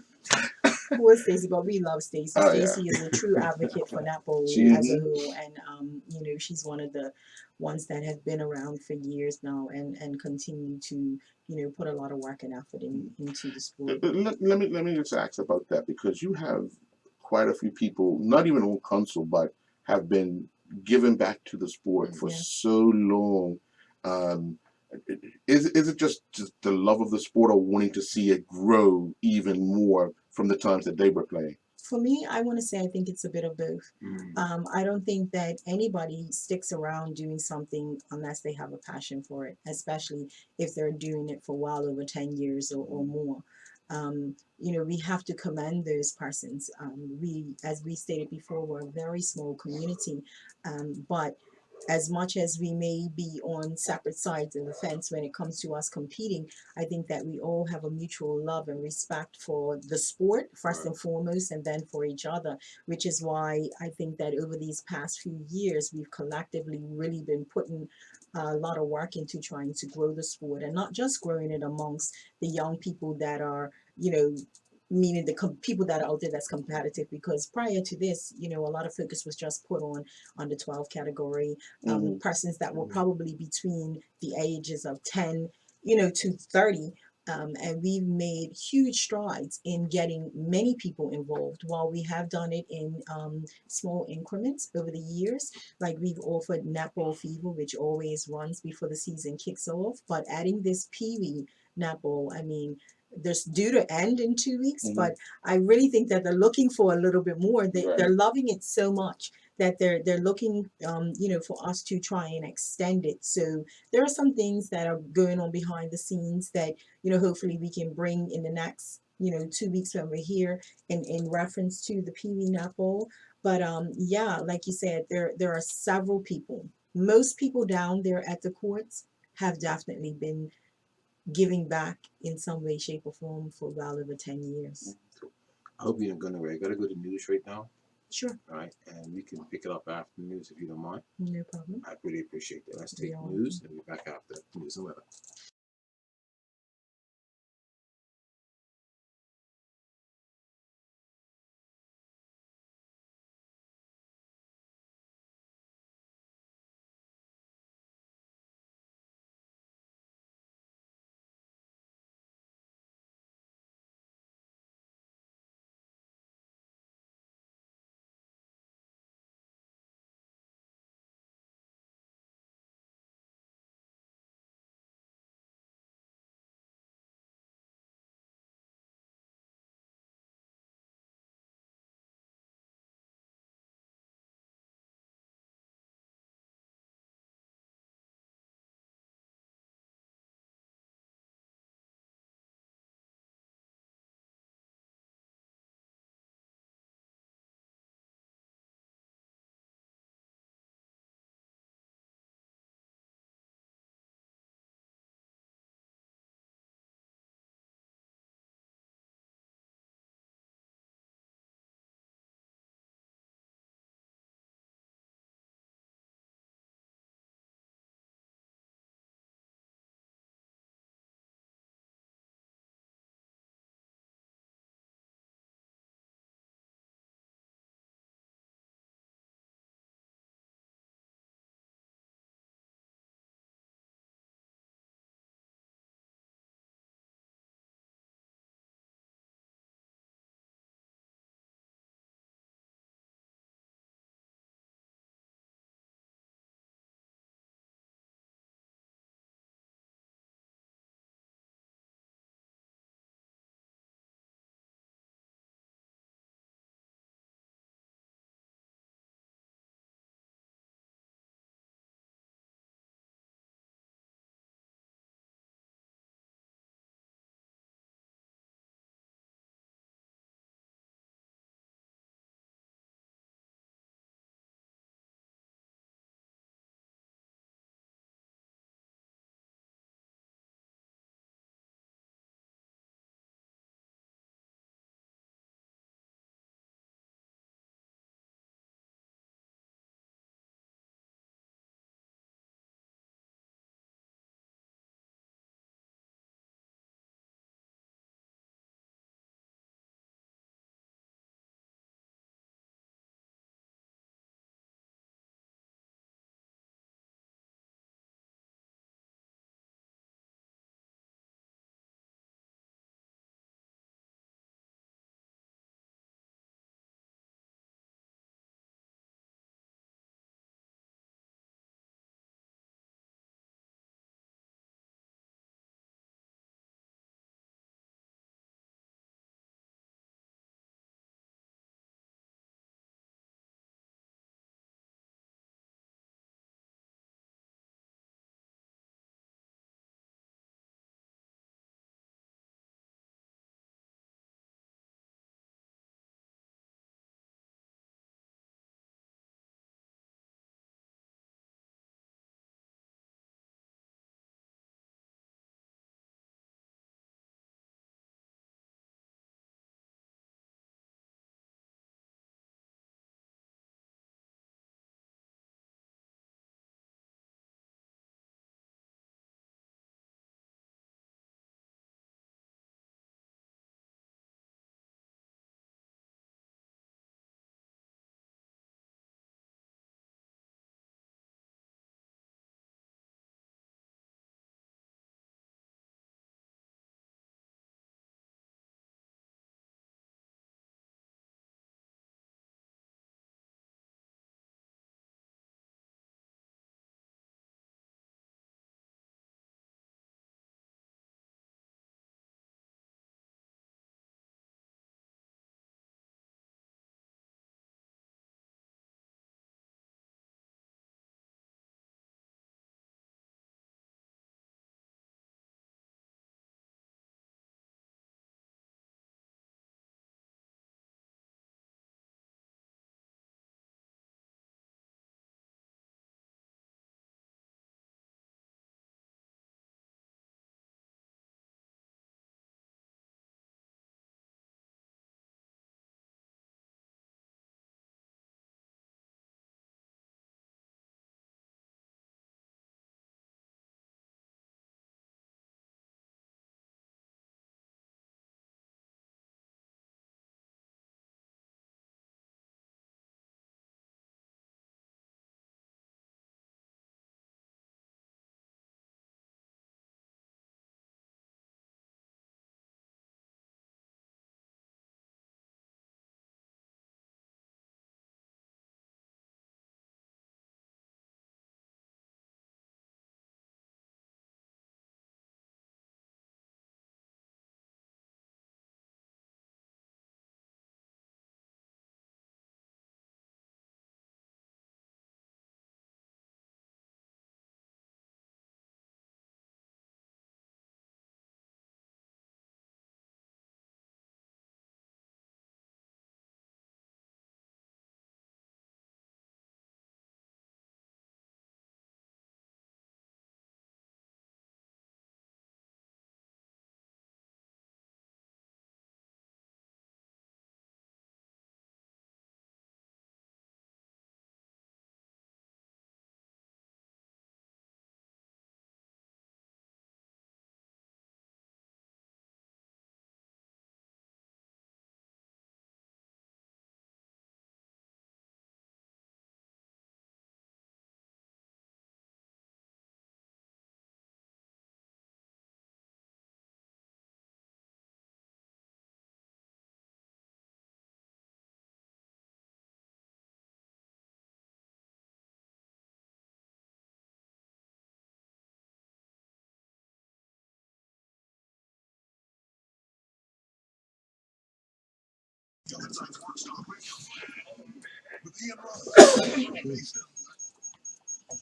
Poor Stacy, but we love Stacy. Oh, yeah. Stacy is a true advocate for netball She as a is. whole, and she's one of the ones that have been around for years now, and continue to put a lot of work and effort into the sport. Let me just ask about that, because you have quite a few people, not even on council, but have been given back to the sport for so long. Is it just the love of the sport, or wanting to see it grow even more from the times that they were playing? For me, I want to say I think it's a bit of both. I don't think that anybody sticks around doing something unless they have a passion for it, especially if they're doing it for well over 10 years or more. We have to commend those persons. As we stated before, we're a very small community, but as much as we may be on separate sides of the fence when it comes to us competing, I think that we all have a mutual love and respect for the sport, first and foremost, and then for each other, which is why I think that over these past few years, we've collectively really been putting a lot of work into trying to grow the sport and not just growing it amongst the young people that are, meaning the people that are out there that's competitive, because prior to this, a lot of focus was just put on under 12 category, persons that were probably between the ages of 10 to 30, and we've made huge strides in getting many people involved. While we have done it in small increments over the years, like we've offered netball fever, which always runs before the season kicks off, but adding this pee-wee netball, I mean, there's due to end in 2 weeks, but I really think that they're looking for a little bit more. They're loving it so much that they're looking, for us to try and extend it. So there are some things that are going on behind the scenes that, hopefully we can bring in the next, 2 weeks when we're here in reference to the Pee Wee netball. But yeah, like you said, there are several people. Most people down there at the courts have definitely been giving back in some way, shape, or form for well over 10 years. I hope you're going to. I got to go to news right now. Sure. All right, and we can pick it up after the news if you don't mind. No problem. I really appreciate that. Let's take Yeah. news and be back after news and weather.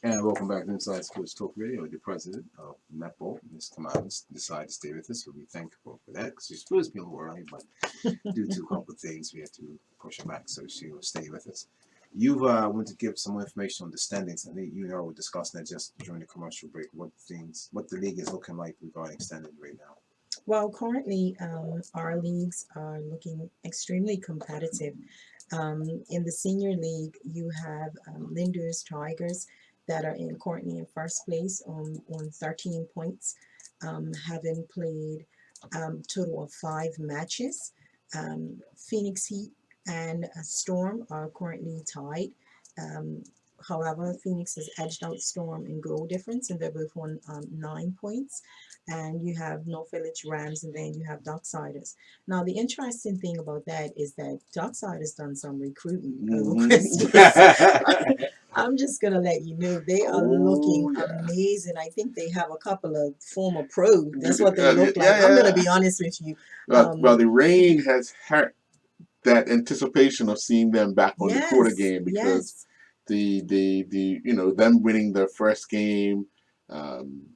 And welcome back to Inside Sports Talk Radio. The president of Netball, Ms. Kamalis, decided to stay with us, so we thank her for that because she's supposed to be a little early, but due to a couple of things, we had to push her back, so she will stay with us. You want to give some more information on the standings. I think you and I were discussing that just during the commercial break. What the league is looking like regarding standings right now. Well, currently, our leagues are looking extremely competitive. In the senior league, you have Lindo's Tigers that are currently in first place on 13 points, having played total of 5 matches. Phoenix Heat and Storm are currently tied. However, Phoenix has edged out Storm in goal difference, and they're both on 9 points. And you have North Village Rams, and then you have Docksiders. Now, the interesting thing about that is that Docksiders done some recruiting over Christmas. I'm just gonna let you know they are looking amazing. I think they have a couple of former pros. That's what they look like. I'm gonna be honest with you. Well, the rain has hurt that anticipation of seeing them back on the quarter game because the them winning their first game,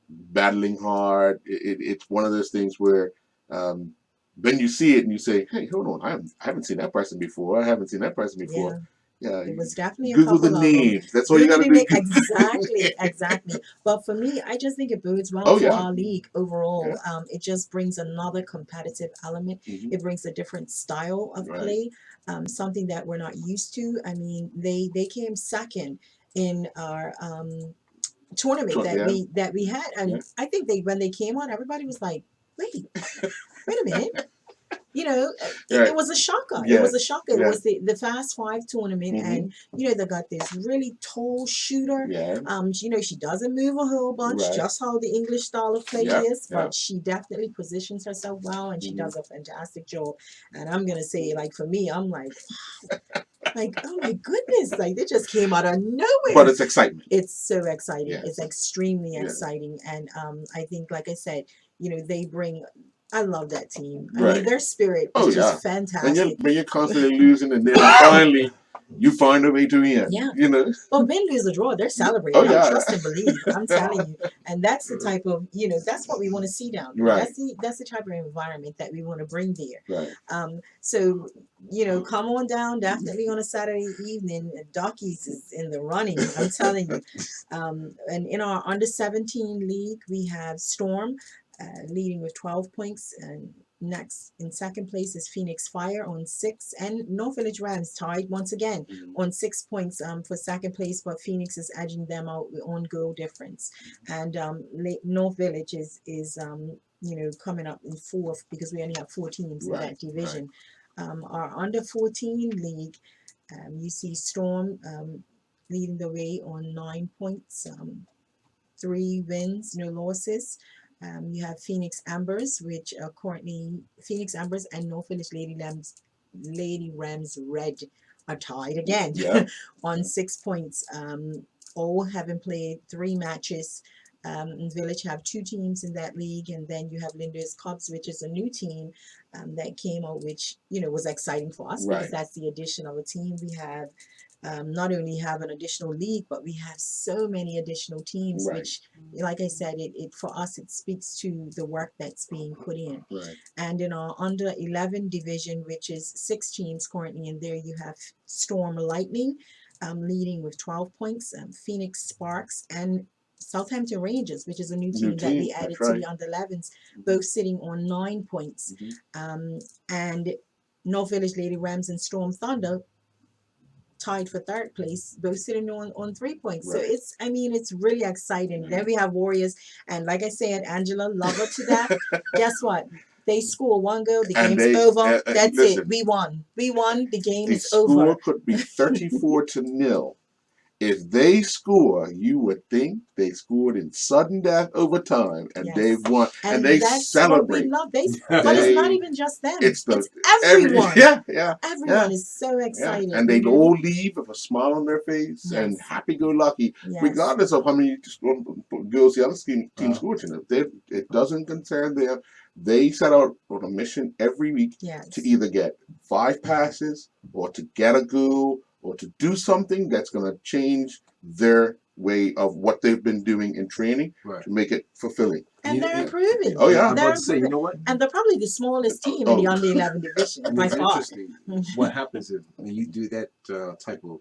battling hard. It's one of those things where then you see it and you say, "Hey, hold on, I haven't seen that person before. I haven't seen that person before." Yeah, it was definitely a Google couple the of names. them. That's all you got to do. Exactly. But for me, I just think it bodes well for our league overall. It just brings another competitive element. It brings a different style of play, something that we're not used to. I mean, they came second in our tournament that we had, and I think when they came on, everybody was like, wait a minute. You know, it was a shocker. It was a shocker. It was the Fast 5 tournament, and they got this really tall shooter. She doesn't move a whole bunch, just how the English style of play is, but she definitely positions herself well, and she does a fantastic job. And I'm gonna say, like, for me, I'm like, wow. Like, oh my goodness, like they just came out of nowhere. But it's excitement. It's so exciting. It's extremely exciting. And I think, like I said, they bring, I love that team. I mean, their spirit is just fantastic. When you're constantly losing and then finally you find a way to win. Well, win, lose, or draw, they're celebrating. I trust and believe. I'm telling you. And that's the type of, that's what we want to see down there. That's the type of environment that we want to bring there. So, come on down, definitely on a Saturday evening. Dockies is in the running, I'm telling you. And in our under 17 league, we have Storm leading with 12 points, and next in second place is Phoenix Fire on 6, and North Village Rams tied once again on 6 points for second place, but Phoenix is edging them out on goal difference. And North Village is coming up in 4th because we only have 4 teams in that division. Our under 14 league, you see Storm leading the way on 9 points, 3 wins, no losses. You have Phoenix Ambers, which are currently Phoenix Ambers and North Village Lady Rams Red are tied again on 6 points. All having played 3 matches. Village have 2 teams in that league, and then you have Linda's Cubs, which is a new team that came out, which was exciting for us because that's the addition of a team. We have not only have an additional league, but we have so many additional teams, which, like I said, it for us, it speaks to the work that's being put in. And in our under 11 division, which is 6 teams currently in there, you have Storm Lightning leading with 12 points, Phoenix Sparks, and Southampton Rangers, which is a new team that we added to the under 11s, both sitting on 9 points. And North Village Lady Rams and Storm Thunder tied for 3rd place, both sitting on 3 points. So it's really exciting. Then we have Warriors, and like I said, Angela, love her to death. Guess what? They score 1 goal, the game's over. That's it. We won. The game is over. The score could be 34-0. If they score, you would think they scored in sudden death overtime, and they've won, and they celebrate. What we love. But it's not even just them. It's everyone. Everyone is so excited. And they all leave with a smile on their face and happy-go-lucky, regardless of how many girls the other team scored. It doesn't concern them. They set out on a mission every week Yes. to either get 5 passes or to get a goal or to do something that's going to change their way of what they've been doing in training Right. to make it fulfilling. And they're improving. Oh, yeah. I'm They're about to say, you improving. know what? And they're probably the smallest team in the under 11 division And by it's far. interesting. What happens is when you do that type of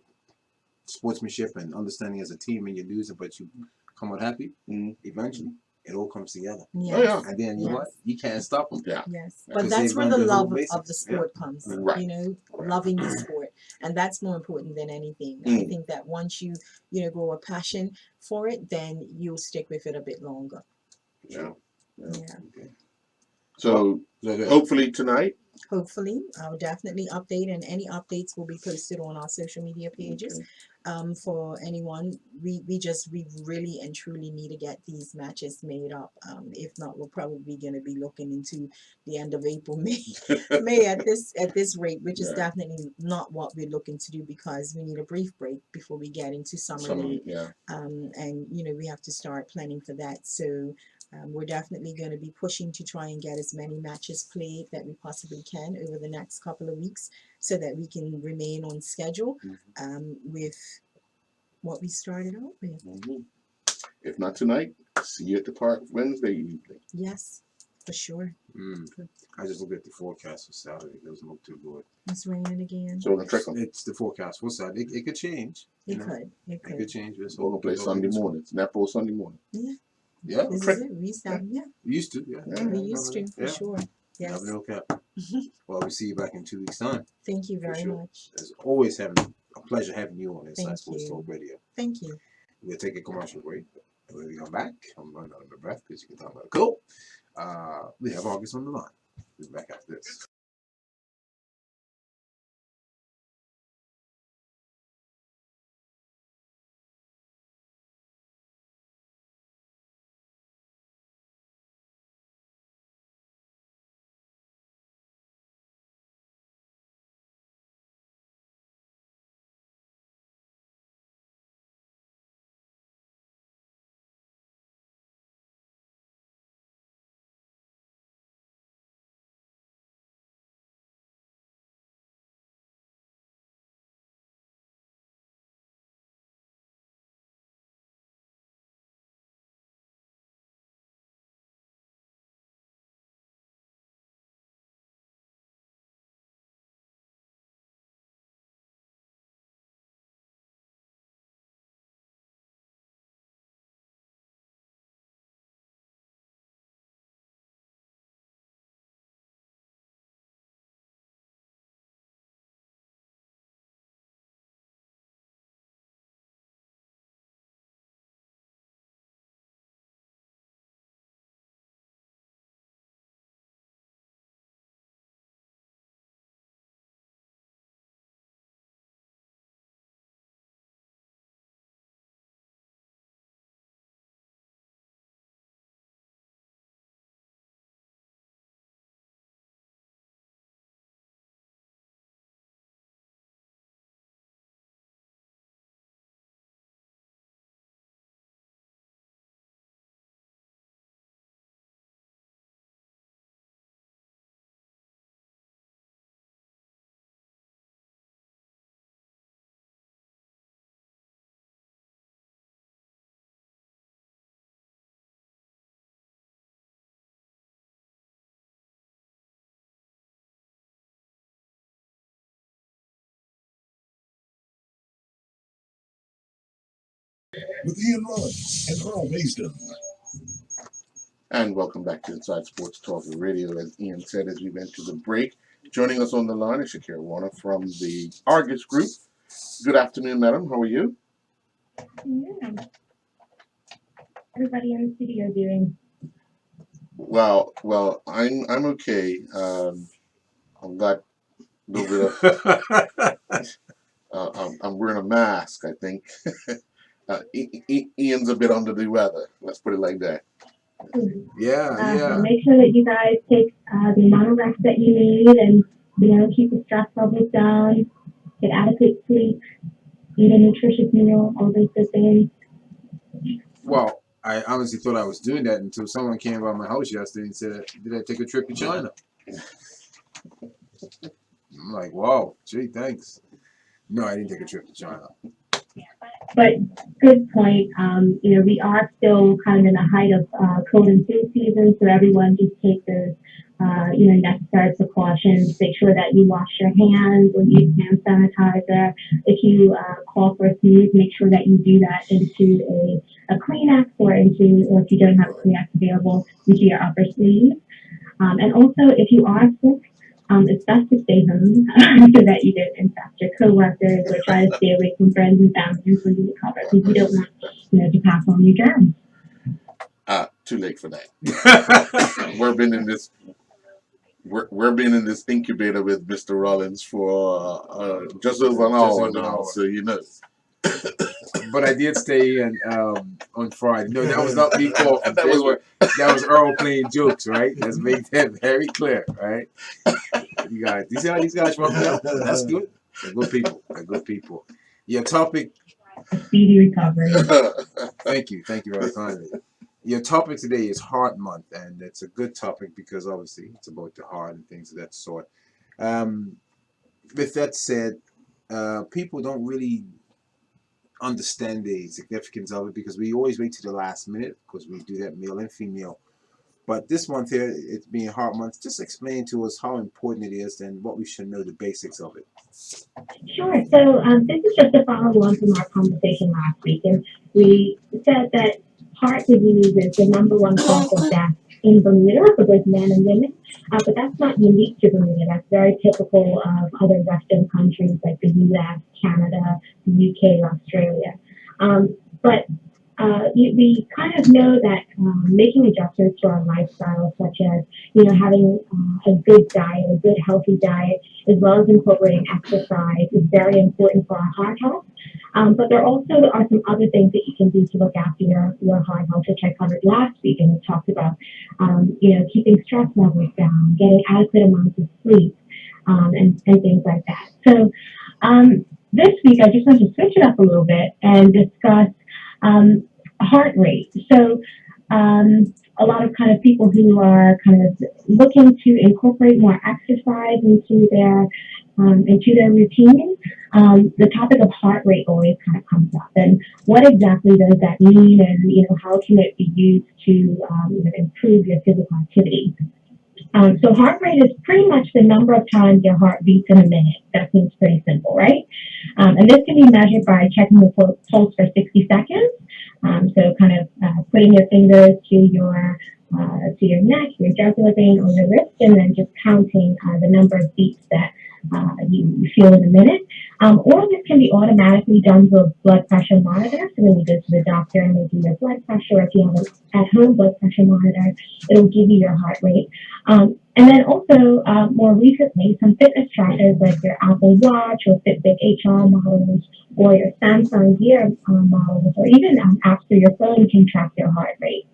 sportsmanship and understanding as a team and you're losing, but you come out happy, eventually it all comes together. Yes. Oh, yeah. And then you know what? You can't stop them. Yeah. Yes, Yeah. but 'Cause that's they've where learned the the whole love of the basics. sport comes. Right. You know, loving the sport, and that's more important than anything. I Mm. think that once you grow a passion for it, then you'll stick with it a bit longer. Yeah. Yeah. Okay. So So good. hopefully tonight. Hopefully, I'll definitely update, and any updates will be posted on our social media pages. For anyone, we really and truly need to get these matches made up. If not, we're probably going to be looking into the end of April, May at this rate, which is Yeah. definitely not what we're looking to do, because we need a brief break before we get into summer league. Yeah. And we have to start planning for that. So we're definitely going to be pushing to try and get as many matches played that we possibly can over the next couple of weeks, so that we can remain on schedule with what we started out with. If not tonight, see you at the park Wednesday evening. Yes, for sure. I just looked at the forecast for Saturday. It doesn't look too good. It's raining again. So the trickle. It's the forecast for Saturday. It could change. It could. It could change. Let's We're hope gonna play it's Sunday all morning. It's netball Sunday morning. Yeah. This trick. is it. We used to have, We used to. Yeah. we used to, for sure. Yes. Never know, Cap. Well, we see you back in 2 weeks' time. Thank you For very sure. much. It's always a pleasure having you on Inside Thank Sports you. Talk Radio. Thank you. We'll take a commercial break. And when we come back, I'm running out of my breath because you can talk about it. Cool. We have August on the line. We'll be back after this. With Ian Rudd and Carl Mason. And welcome back to Inside Sports Talk Radio. As Ian said, as we went to the break, joining us on the line is Shakira Warner from the Argus Group. Good afternoon, madam. How are you? Yeah. Everybody in the studio doing? Well, I'm okay. I've got a little bit of. I'm wearing a mask, I think. Ian's a bit under the weather. Let's put it like that. Yeah. Make sure that you guys take the amount of rest that you need, and keep the stress levels down. Get adequate sleep. Eat a nutritious meal. All those good things. Well, I honestly thought I was doing that until someone came by my house yesterday and said, "Did I take a trip to China?" I'm like, "Wow, gee, thanks." No, I didn't take a trip to China. But good point. We are still kind of in the height of cold and flu season, so everyone just take those, necessary precautions. Make sure that you wash your hands or use hand sanitizer. If you cough or sneeze, make sure that you do that into a Kleenex or if you don't have a Kleenex available, into your upper sleeve. And also, if you are sick, it's best to stay home so that you don't infect your coworkers or try to stay away from friends and family until you recover because you don't want, to pass on your germs. Too late for that. We've been in this. We've been in this incubator with Mr. Rollins for just over an hour now, so you know. But I did stay in on Friday. No, that was not me coughing. That was Earl playing jokes, right? Let's make that very clear, right? You see how these guys rub me up? That's good. They're good people. They're good people. Your topic. Speedy recovery. Thank you very kindly. Your topic today is Heart Month, and it's a good topic because obviously it's about the heart and things of that sort. With that said, people don't really understand the significance of it because we always wait to the last minute because we do that male and female. But this month here, it being Heart Month, just explain to us how important it is and what we should know the basics of it. Sure. So this is just a follow-on from our conversation last week, and we said that heart disease is the number one cause of death in Bermuda for both men and women. But that's not unique to Bermuda. That's very typical of other Western countries like the U.S., Canada, the U.K., Australia. But we kind of know that making adjustments to our lifestyle, such as having a good diet, a good healthy diet, as well as incorporating exercise, is very important for our heart health. But there also are some other things that you can do to look after your heart health, which I covered last week, and we talked about keeping stress levels down, getting adequate amounts of sleep, and things like that. So this week, I just want to switch it up a little bit and discuss heart rate. So a lot of kind of people who are kind of looking to incorporate more exercise into their routine, the topic of heart rate always kind of comes up. And what exactly does that mean? And how can it be used to improve your physical activity? So heart rate is pretty much the number of times your heart beats in a minute. That seems pretty simple, right? And this can be measured by checking the pulse for 60 seconds. So kind of putting your fingers to your neck, your jugular vein, or your wrist, and then just counting the number of beats that you feel in a minute. Or this can be automatically done through a blood pressure monitor. So when you go to the doctor and they do your blood pressure, if you have an at-home blood pressure monitor, it'll give you your heart rate. And then also, more recently, some fitness trackers like your Apple Watch or Fitbit HR models or your Samsung Gear models, or even apps through your phone can track your heart rate.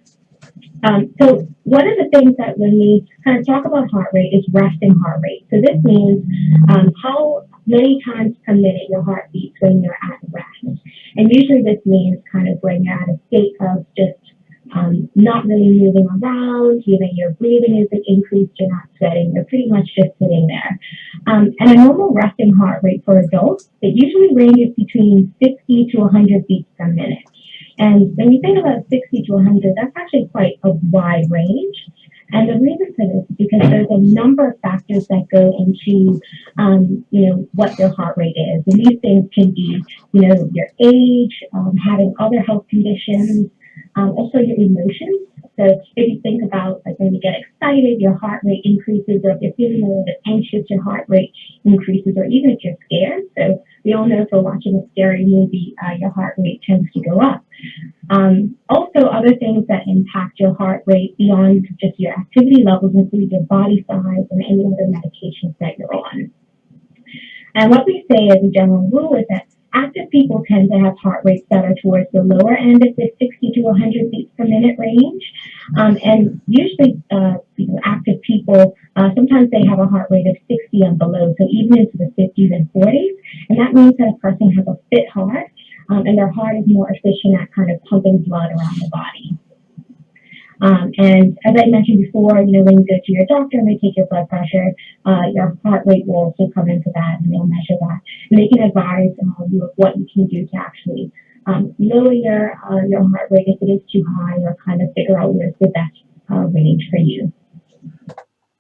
So one of the things that when we kind of talk about heart rate is resting heart rate. So this means how many times per minute your heart beats when you're at rest. And usually this means kind of when you're at a state of just not really moving around, your breathing isn't increased, you're not sweating, you're pretty much just sitting there. And a normal resting heart rate for adults, it usually ranges between 60 to 100 beats per minute. And when you think about 60 to 100, that's actually quite a wide range. And the reason for this is because there's a number of factors that go into, what your heart rate is. And these things can be, your age, having other health conditions, also your emotions. So if you think about like when you get excited, your heart rate increases, or if you're feeling a little bit anxious, your heart rate increases, or even if you're scared. So we all know if we're watching a scary movie, your heart rate tends to go up. Also, other things that impact your heart rate beyond just your activity levels include your body size and any other medications that you're on. And what we say as a general rule is that active people tend to have heart rates that are towards the lower end of the 60 to 100 beats per minute range. And usually, active people, sometimes they have a heart rate of 60 and below, so even into the 50s and 40s. And that means that a person has a fit heart. and their heart is more efficient at kind of pumping blood around the body. And as I mentioned before, when you go to your doctor and they take your blood pressure, your heart rate will also come into that, and they'll measure that. And they can advise you of what you can do to actually lower your heart rate if it is too high, or kind of figure out where's the best range for you.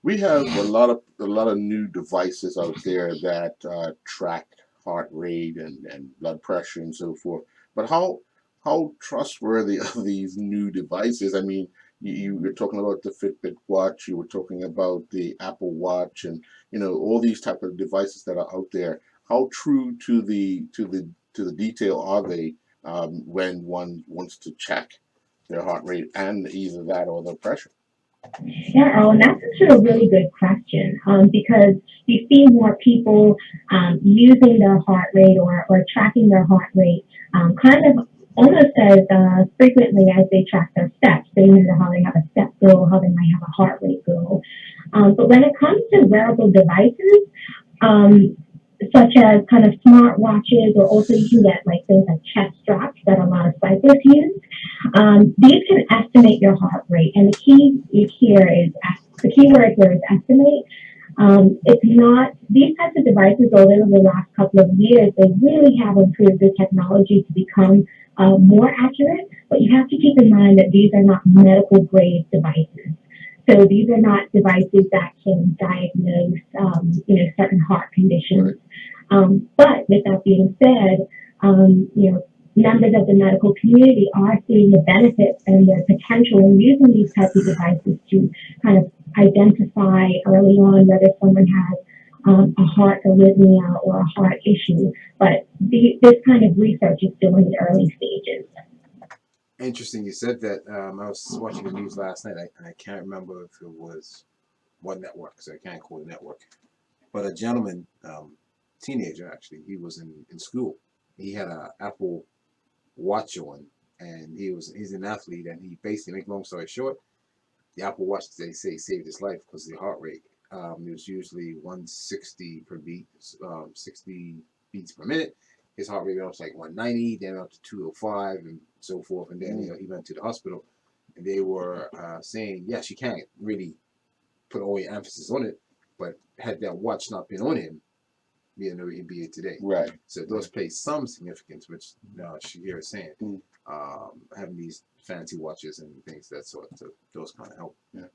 We have a lot of new devices out there that track heart rate and blood pressure and so forth. But how trustworthy are these new devices? I mean, you were talking about the Fitbit watch, you were talking about the Apple Watch, and all these type of devices that are out there. How true to the detail are they when one wants to check their heart rate and either that or their pressure? Yeah, Earl, and that's actually a really good question, because you see more people using their heart rate, or tracking their heart rate, kind of almost as frequently as they track their steps. They know how they have a step goal, how they might have a heart rate goal. But when it comes to wearable devices, such as kind of smart watches, or also you can get like things like chest straps that a lot of cyclists use. These can estimate your heart rate, and the key word here is estimate. It's not these types of devices, although in the last couple of years they really have improved the technology to become more accurate. But you have to keep in mind that these are not medical grade devices. So these are not devices that can diagnose, certain heart conditions. But with that being said, members of the medical community are seeing the benefits and the potential in using these types of devices to kind of identify early on whether someone has a heart arrhythmia or a heart issue. But this kind of research is still in the early stages. Interesting you said that. I was watching the news last night. I can't remember if it was what network, so I can't quote the network. But a gentleman, teenager actually, he was in school. He had a Apple Watch on, and he's an athlete, and he basically, make long story short, the Apple Watch, they say, saved his life because of the heart rate. It was usually 160 per beat, 60 beats per minute. His heart rate was like 190, then up to 205, and so forth. And then he went to the hospital, and they were saying, yes, you can't really put all your emphasis on it, but had that watch not been on him, he'd be here today. Right. So those play some significance, which Shahir is saying. Having these fancy watches and things that sort, so those kind of help. Yeah.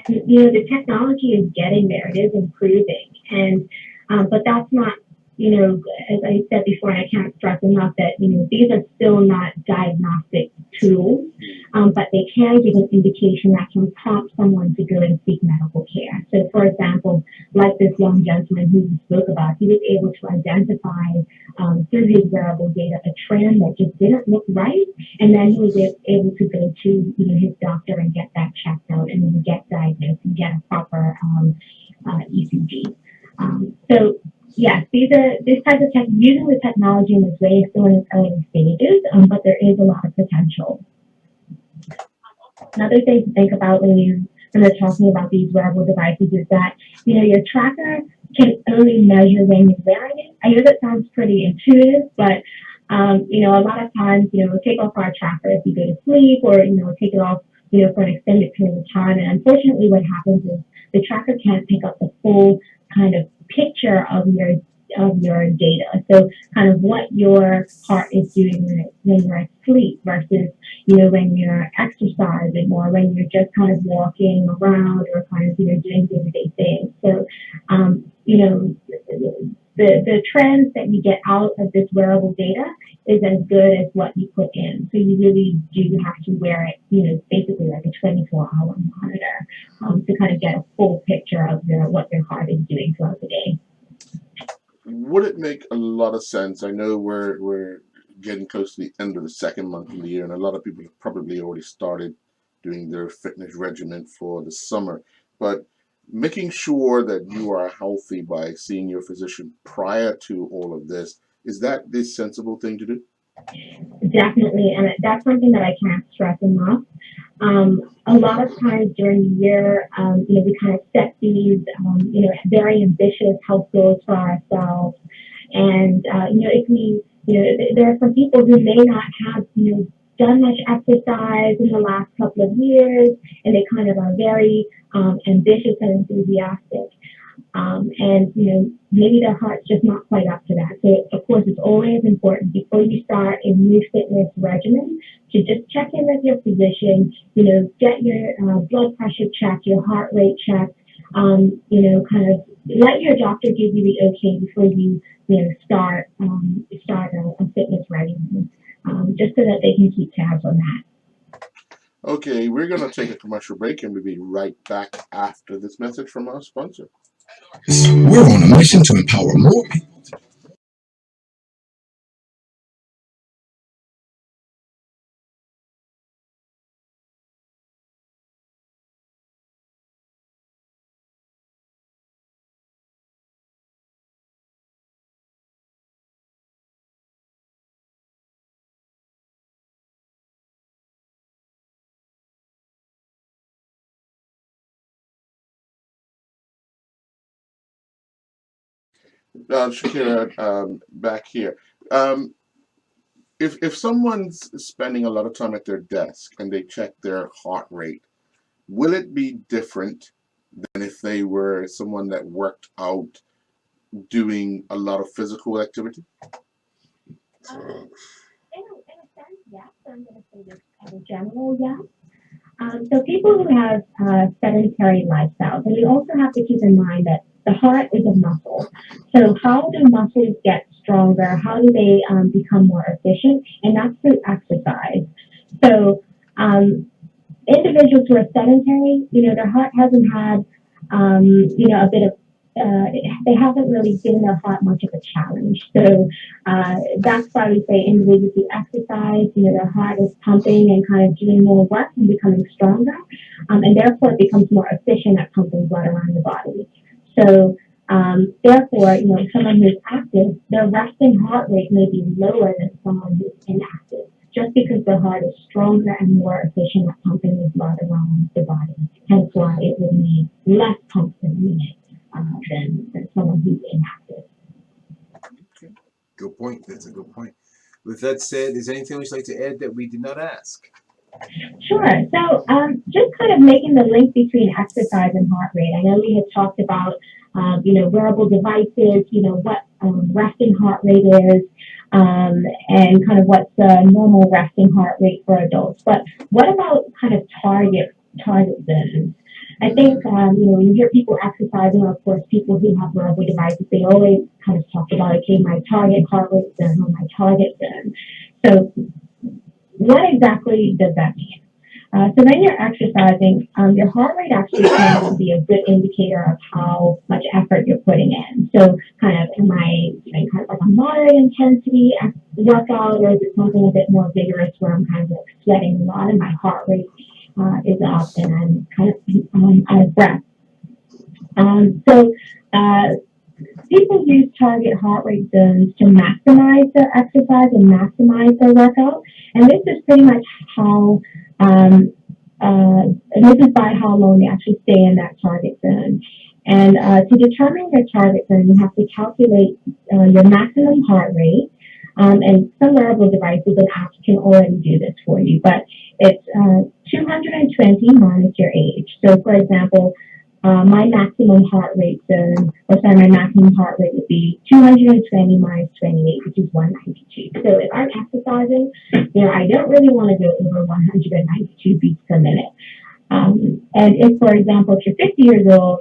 The technology is getting there; it is improving, and but that's not, as I said before, and I can't stress enough that these are still not diagnostic tools, but they can give an indication that can prompt someone to go and seek medical care. So, for example, like this young gentleman who we spoke about, he was able to identify through his wearable data a trend that just didn't look right, and then he was able to go to his doctor and get that checked out, and then get diagnosed and get a proper ECG. So yes, this type of using the technology in this way is still in its early stages, but there is a lot of potential. Another thing to think about when we're talking about these wearable devices is that your tracker can only measure when you're wearing it. I know that sounds pretty intuitive, but a lot of times we'll take off our tracker if we go to sleep, or take it off for an extended period of time. And unfortunately, what happens is the tracker can't pick up the full kind of picture of your data. So kind of what your heart is doing when you're asleep versus when you're exercising, or when you're just kind of walking around, or kind of doing day-to-day things. So the trends that you get out of this wearable data is as good as what you put in. So you really do have to wear it, basically like a 24-hour monitor, to kind of get a full picture of what your heart is doing throughout the day. Would it make a lot of sense? I know we're getting close to the end of the second month of the year, and a lot of people have probably already started doing their fitness regimen for the summer. But making sure that you are healthy by seeing your physician prior to all of this, is that the sensible thing to do? Definitely, and that's something that I can't stress enough. A lot of times during the year, we kind of set these, very ambitious health goals for ourselves, and if we There are some people who may not have, done much exercise in the last couple of years, and they kind of are very ambitious and enthusiastic. And maybe their heart's just not quite up to that. So of course, it's always important before you start a new fitness regimen to just check in with your physician. Get your blood pressure checked, your heart rate checked. Kind of let your doctor give you the okay before you start a fitness regimen, just so that they can keep tabs on that. Okay, we're going to take a commercial break and we'll be right back after this message from our sponsor. We're on a mission to empower more people. Shakira, back here. If someone's spending a lot of time at their desk and they check their heart rate, will it be different than if they were someone that worked out doing a lot of physical activity? In a sense, yes. I'm going to say this as a general yes. So people who have sedentary lifestyles, and we also have to keep in mind that the heart is a muscle. So how do muscles get stronger? How do they become more efficient? And that's through exercise. So individuals who are sedentary, their heart hasn't had, a bit of, they haven't really given their heart much of a challenge. So that's why we say individuals who exercise, their heart is pumping and kind of doing more work and becoming stronger, and therefore it becomes more efficient at pumping blood around the body. So therefore, someone who's active, their resting heart rate may be lower than someone who's inactive, just because the heart is stronger and more efficient at pumping the blood around the body. Hence why it would need less pumps per minute than someone who's inactive. Okay. Good point. That's a good point. With that said, is there anything else you'd like to add that we did not ask? Sure. So just kind of making the link between exercise and heart rate. I know we had talked about, wearable devices, what resting heart rate is, and kind of what's the normal resting heart rate for adults. But what about kind of target zones? I think, when you hear people exercising, or of course people who have wearable devices, they always kind of talk about, okay, my target heart rate zone or my target zone. So what exactly does that mean? So when you're exercising, your heart rate actually tends to be a good indicator of how much effort you're putting in. So kind of, am I doing kind of like a moderate intensity workout, or is it something a bit more vigorous where I'm kind of like sweating a lot and my heart rate is up and I'm kind of out of breath? So people use target heart rate zones to maximize their exercise and maximize their workout. And this is pretty much how, this is by how long they actually stay in that target zone. And to determine your target zone, you have to calculate your maximum heart rate. And some wearable devices and apps can already do this for you, but it's 220 minus your age. So, for example, my maximum heart rate zone, my maximum heart rate would be 220 minus 28, which is 192. So if I'm exercising, I don't really want to go over 192 beats per minute. And if, for example, if you're 50 years old,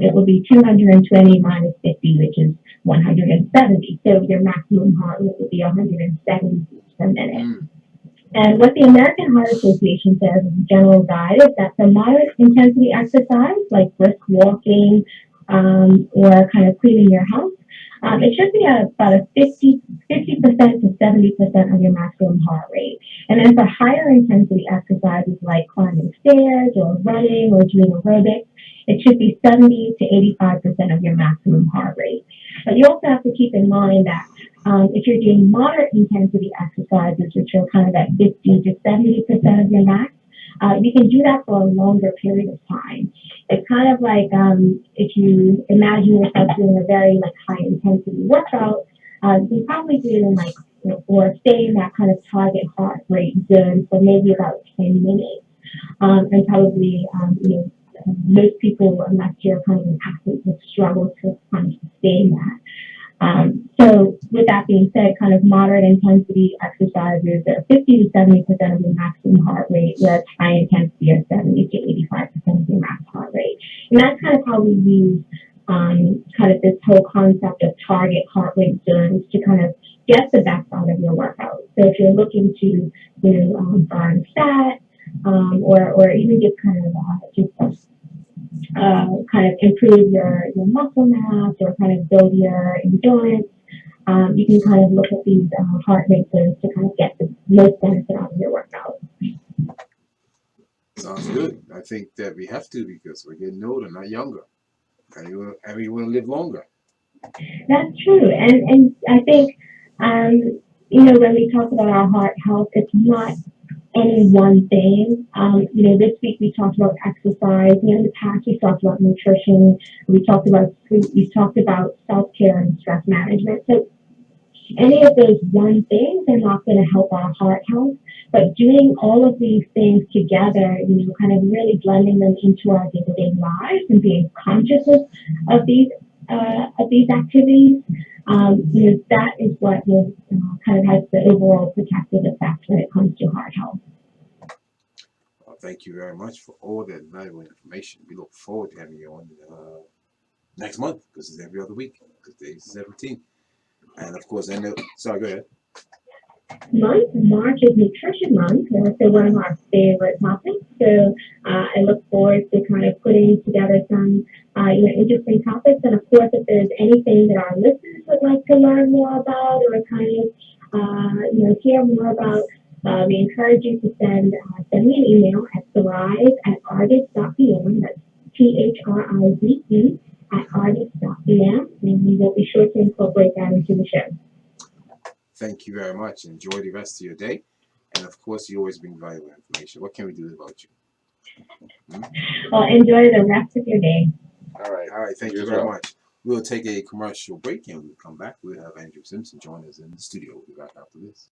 it will be 220 minus 50, which is 170. So your maximum heart rate would be 170 beats per minute. And what the American Heart Association says as a general guide is that for moderate intensity exercise, like brisk walking or kind of cleaning your house, it should be about a 50% to 70% of your maximum heart rate. And then for higher intensity exercises like climbing stairs or running or doing aerobics, it should be 70 to 85% of your maximum heart rate. But you also have to keep in mind that if you're doing moderate intensity exercises, which are kind of at 50 to 70% of your max, you can do that for a longer period of time. It's kind of like if you imagine yourself doing a very high intensity workout, you can probably do it in like or stay in that kind of target heart rate zone for maybe about 10 minutes. And probably, most people, unless you're kind of an athlete, would struggle to kind of sustain that. So with that being said, kind of moderate intensity exercises are 50 to 70% of your maximum heart rate, whereas high intensity are 70 to 85% of your max heart rate. And that's kind of how we use kind of this whole concept of target heart rate zones to kind of get the best out of your workout. So if you're looking to, burn fat, or even just kind of kind of improve your muscle mass or kind of build your endurance, you can kind of look at these heart rate zones to kind of get the most benefit out of your workout. Sounds good. I think that we have to because we're getting older, not younger. And we want to live longer. That's true. And I think, when we talk about our heart health, it's not any one thing. This week we talked about exercise. In the past we talked about nutrition. We talked about sleep. We talked about self-care and stress management. So any of those one things are not going to help our heart health. But doing all of these things together, kind of really blending them into our day-to-day lives and being conscious of these activities, that is what will kind of has the overall protective effect when it comes to heart health. Well, thank you very much for all that valuable information. We look forward to having you on next month because it's every other week because today's the 17th. And of course, sorry, go ahead. March is Nutrition Month, so one of our favorite topics. So I look forward to kind of putting together some interesting topics. And of course, if there's anything that our listeners would like to learn more about or kind of hear more about, we encourage you to send me an email at thrive@argus.bm. That's THRIVE @argus.bm, and we will be sure to incorporate that into the show. Thank you very much. Enjoy the rest of your day. And of course, you always bring valuable information. What can we do about you? Well, enjoy the rest of your day. All right. Thank you very much. We'll take a commercial break and when we come back, we'll have Andrew Simpson join us in the studio. We'll be back after this.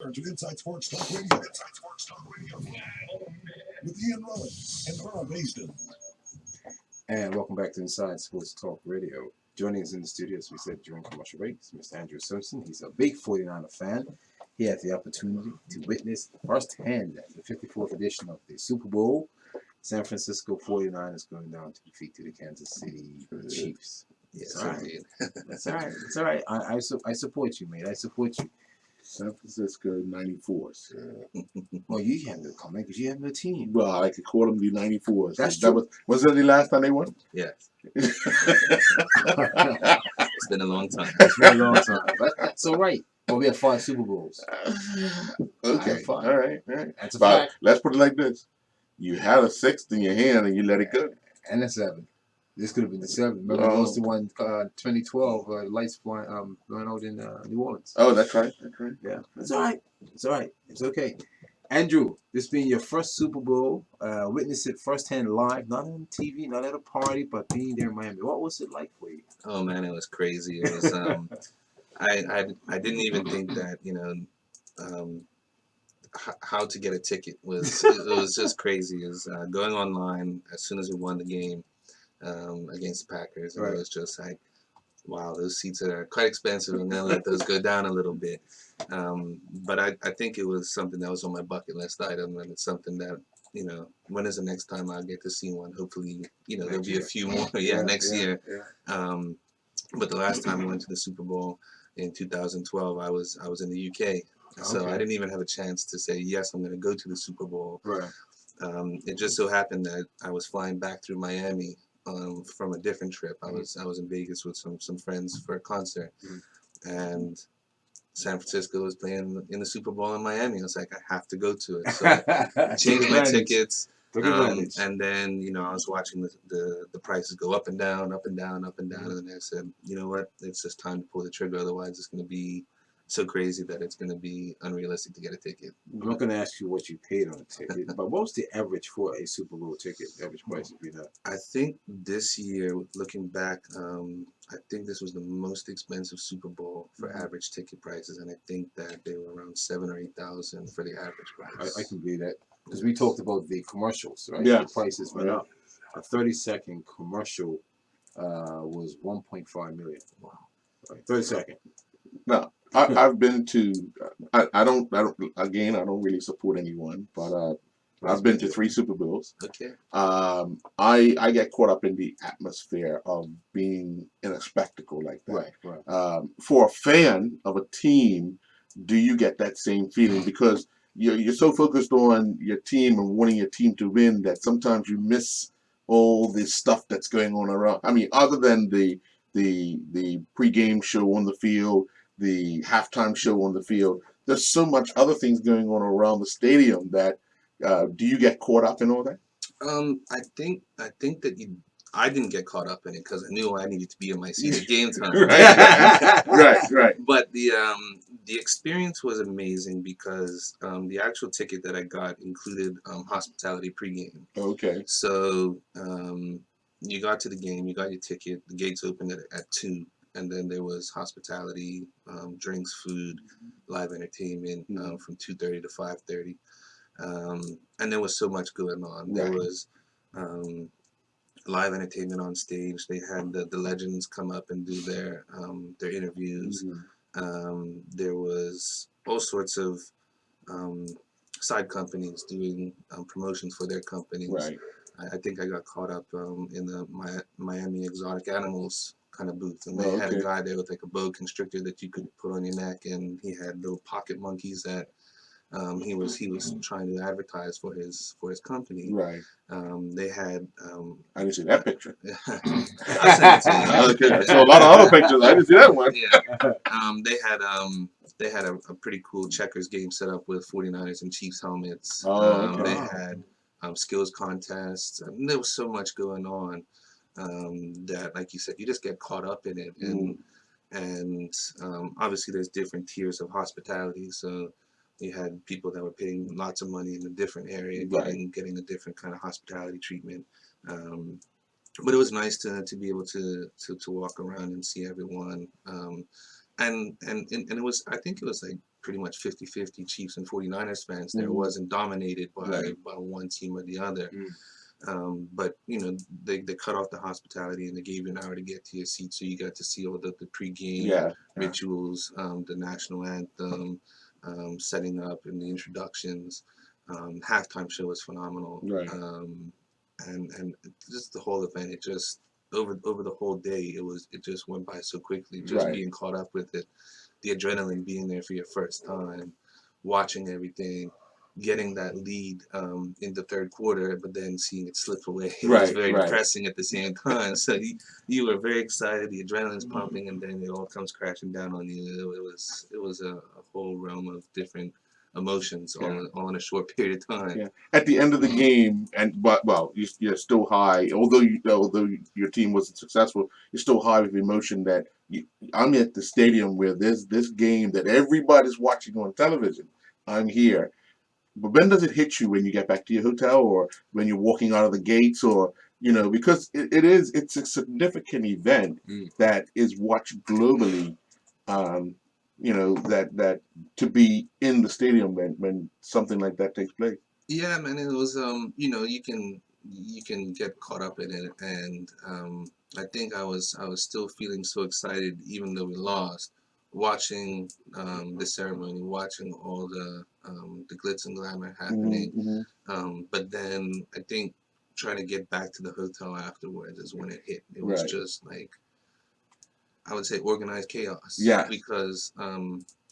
To Inside Sports Talk Radio. Inside Sports Talk Radio. With Ian Rollins and Carl Basden. And welcome back to Inside Sports Talk Radio. Joining us in the studio, as we said during commercial breaks, Mr. Andrew Simpson. He's a big 49er fan. He had the opportunity to witness firsthand the 54th edition of the Super Bowl. San Francisco 49ers going down to defeat the Kansas City Chiefs. Yes, all right. That's all right. It's all right. I support you, mate. I support you. San Francisco 94s. Well, you have to come in because you have no team. Well, I could call them the 94s. That's true. Was that the last time they won? Yes. It's been a long time. It's been a long time. But that's all right. Well, we have 5 Super Bowls. Okay. fine. All right. That's a But fact. let's put it like this: you had a sixth in your hand and you let it go. And a 7. This could have been the 7. Remember, we lost the one 2012 lights blowing out in New Orleans. Oh, that's right. Yeah, it's all right. It's all right. It's okay. Andrew, this being your first Super Bowl, witness it firsthand live, not on TV, not at a party, but being there in Miami. What was it like for you? Oh man, it was crazy. It was I didn't even think that how to get a ticket was it was just crazy. It was going online as soon as we won the game against the Packers, and Right. it was just like, wow, those seats are quite expensive. I'm gonna let those go down a little bit. But I think it was something that was on my bucket list item, and it's something that when is the next time I'll get to see one? Hopefully, there'll Next be year. a few more. Next year. But the last time I went to the Super Bowl in 2012, I was in the UK, so Okay. I didn't even have a chance to say yes, I'm going to go to the Super Bowl. Right. It just so happened that I was flying back through Miami from a different trip. I was in Vegas with some friends for a concert, and San Francisco was playing in the Super Bowl in Miami. I was like, I have to go to it. So I changed my tickets. Took advantage. And then, I was watching the prices go up and down, up and down, up and down. And then I said, you know what? It's just time to pull the trigger. Otherwise, it's going to be so crazy that it's going to be unrealistic to get a ticket. I'm not going to ask you what you paid on a ticket, but what was the average for a Super Bowl ticket? Average price would be that. I think this year, looking back, I think this was the most expensive Super Bowl for average ticket prices, and I think that they were around 7,000 or 8,000 for the average price. I can believe that because we talked about the commercials, right? Yeah. The prices went up. A 30-second commercial was 1.5 million. Wow. Right. 30-second. Now, I've been to. I don't really support anyone, but I've been to 3 Super Bowls. Okay. I get caught up in the atmosphere of being in a spectacle like that. Right. For a fan of a team, do you get that same feeling? Because you're so focused on your team and wanting your team to win that sometimes you miss all this stuff that's going on around. I mean, other than the pregame show on the field, the halftime show on the field, there's so much other things going on around the stadium that do you get caught up in all that? I think that I didn't get caught up in it because I knew I needed to be in my seat at game time. right. But the experience was amazing because the actual ticket that I got included hospitality pregame. Okay. So you got to the game, you got your ticket. The gates opened at 2, and then there was hospitality, drinks, food, live entertainment from 2:30 to 5:30. And there was so much going on. There was live entertainment on stage. They had the legends come up and do their interviews. There was all sorts of side companies doing promotions for their companies. Right. I think I got caught up in the Miami exotic animals kind of booth, and they had a guy there with like a boa constrictor that you could put on your neck, and he had little pocket monkeys that he was trying to advertise for his company. Right. They had. I didn't see that picture. I'll send it to you. Okay. So a lot of other pictures. I didn't see that one. Yeah. They had a pretty cool checkers game set up with 49ers and Chiefs helmets. They had skills contests. I mean, there was so much going on that, like you said, you just get caught up in it. And obviously there's different tiers of hospitality. So you had people that were paying lots of money in a different area, getting a different kind of hospitality treatment. But it was nice to be able to walk around and see everyone. And it was, I think it was like pretty much 50-50 Chiefs and 49ers fans there. It wasn't dominated by one team or the other. But they cut off the hospitality and they gave you an hour to get to your seat, so you got to see all the pregame rituals, the national anthem, setting up and the introductions. Halftime show was phenomenal. And just the whole event, it just over the whole day, it just went by so quickly. Just being caught up with it, the adrenaline, being there for your first time, watching everything, getting that lead in the third quarter, but then seeing it slip away. It was Right, very right. depressing at the same time. So you were very excited, the adrenaline's pumping, and then it all comes crashing down on you. It was a whole realm of different emotions on a short period of time. Yeah. At the end of the game, but well, you're still high. Although your team wasn't successful, you're still high with emotion that I'm at the stadium where there's this game that everybody's watching on television. I'm here. But when does it hit you when you get back to your hotel or when you're walking out of the gates or, because it's a significant event that is watched globally, that to be in the stadium when something like that takes place. Yeah, man, it was you can get caught up in it, and I think I was still feeling so excited even though we lost, watching the ceremony, watching all the glitz and glamour happening. But then I think trying to get back to the hotel afterwards is when it hit. It was Right. just like, I would say, organized chaos. Yeah. Because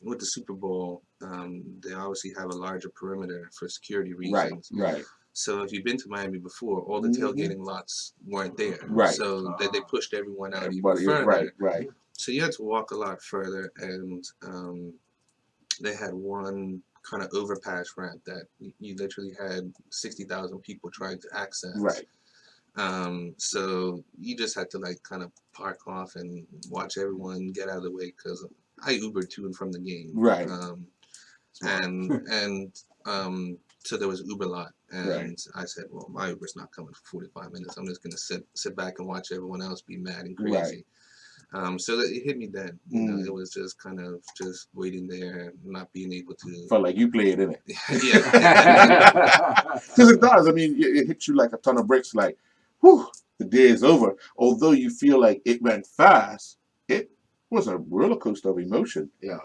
with the Super Bowl, they obviously have a larger perimeter for security Right, reasons. right. So if you've been to Miami before, all the tailgating lots weren't there. Right. So they pushed everyone out even But further. right. So you had to walk a lot further, and they had one kind of overpass ramp that you literally had 60,000 people trying to access. Right. So you just had to like kind of park off and watch everyone get out of the way because I Ubered to and from the game. Right. So there was Uber lot, and Right. I said, well, my Uber's not coming for 45 minutes. I'm just gonna sit back and watch everyone else be mad and crazy. So that it hit me then. It was just kind of just waiting there, not being able to. Felt like you played in it. Yeah. Because it does. I mean, it hits you like a ton of bricks. Like, whew, the day is over. Although you feel like it went fast, it was a roller coaster of emotion. Yeah.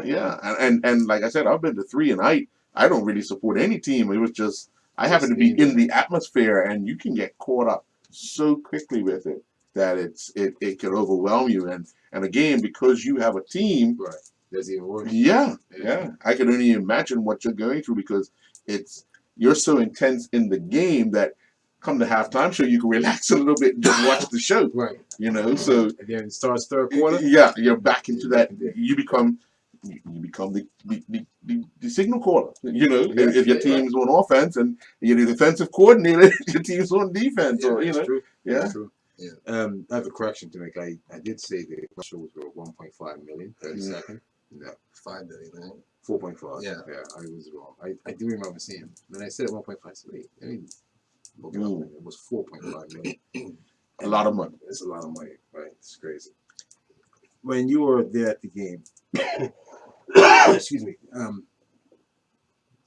Yeah. And like I said, I've been to 3, and I don't really support any team. It was just I happen to be in the atmosphere, and you can get caught up so quickly with it that it can overwhelm you. And again, because you have a team, Right. That's even worse. Yeah. I can only imagine what you're going through because you're so intense in the game that come the halftime show you can relax a little bit and just watch the show. Right. So and then it starts third quarter. Yeah, you're back into that. You become the signal caller. If your team's on offense and you're the defensive coordinator, your team's on defense. That's true. Yeah. That's true. I have a correction to make. I did say the shows were 1.5 million 30 seconds. No, 5 billion, right? 4.5. Yeah, I was wrong. I do remember seeing. When I said 1.5, I said, wait, I mean, it was 4.5 million. A lot of money. It's a lot of money, right? It's crazy. When you were there at the game, excuse me, and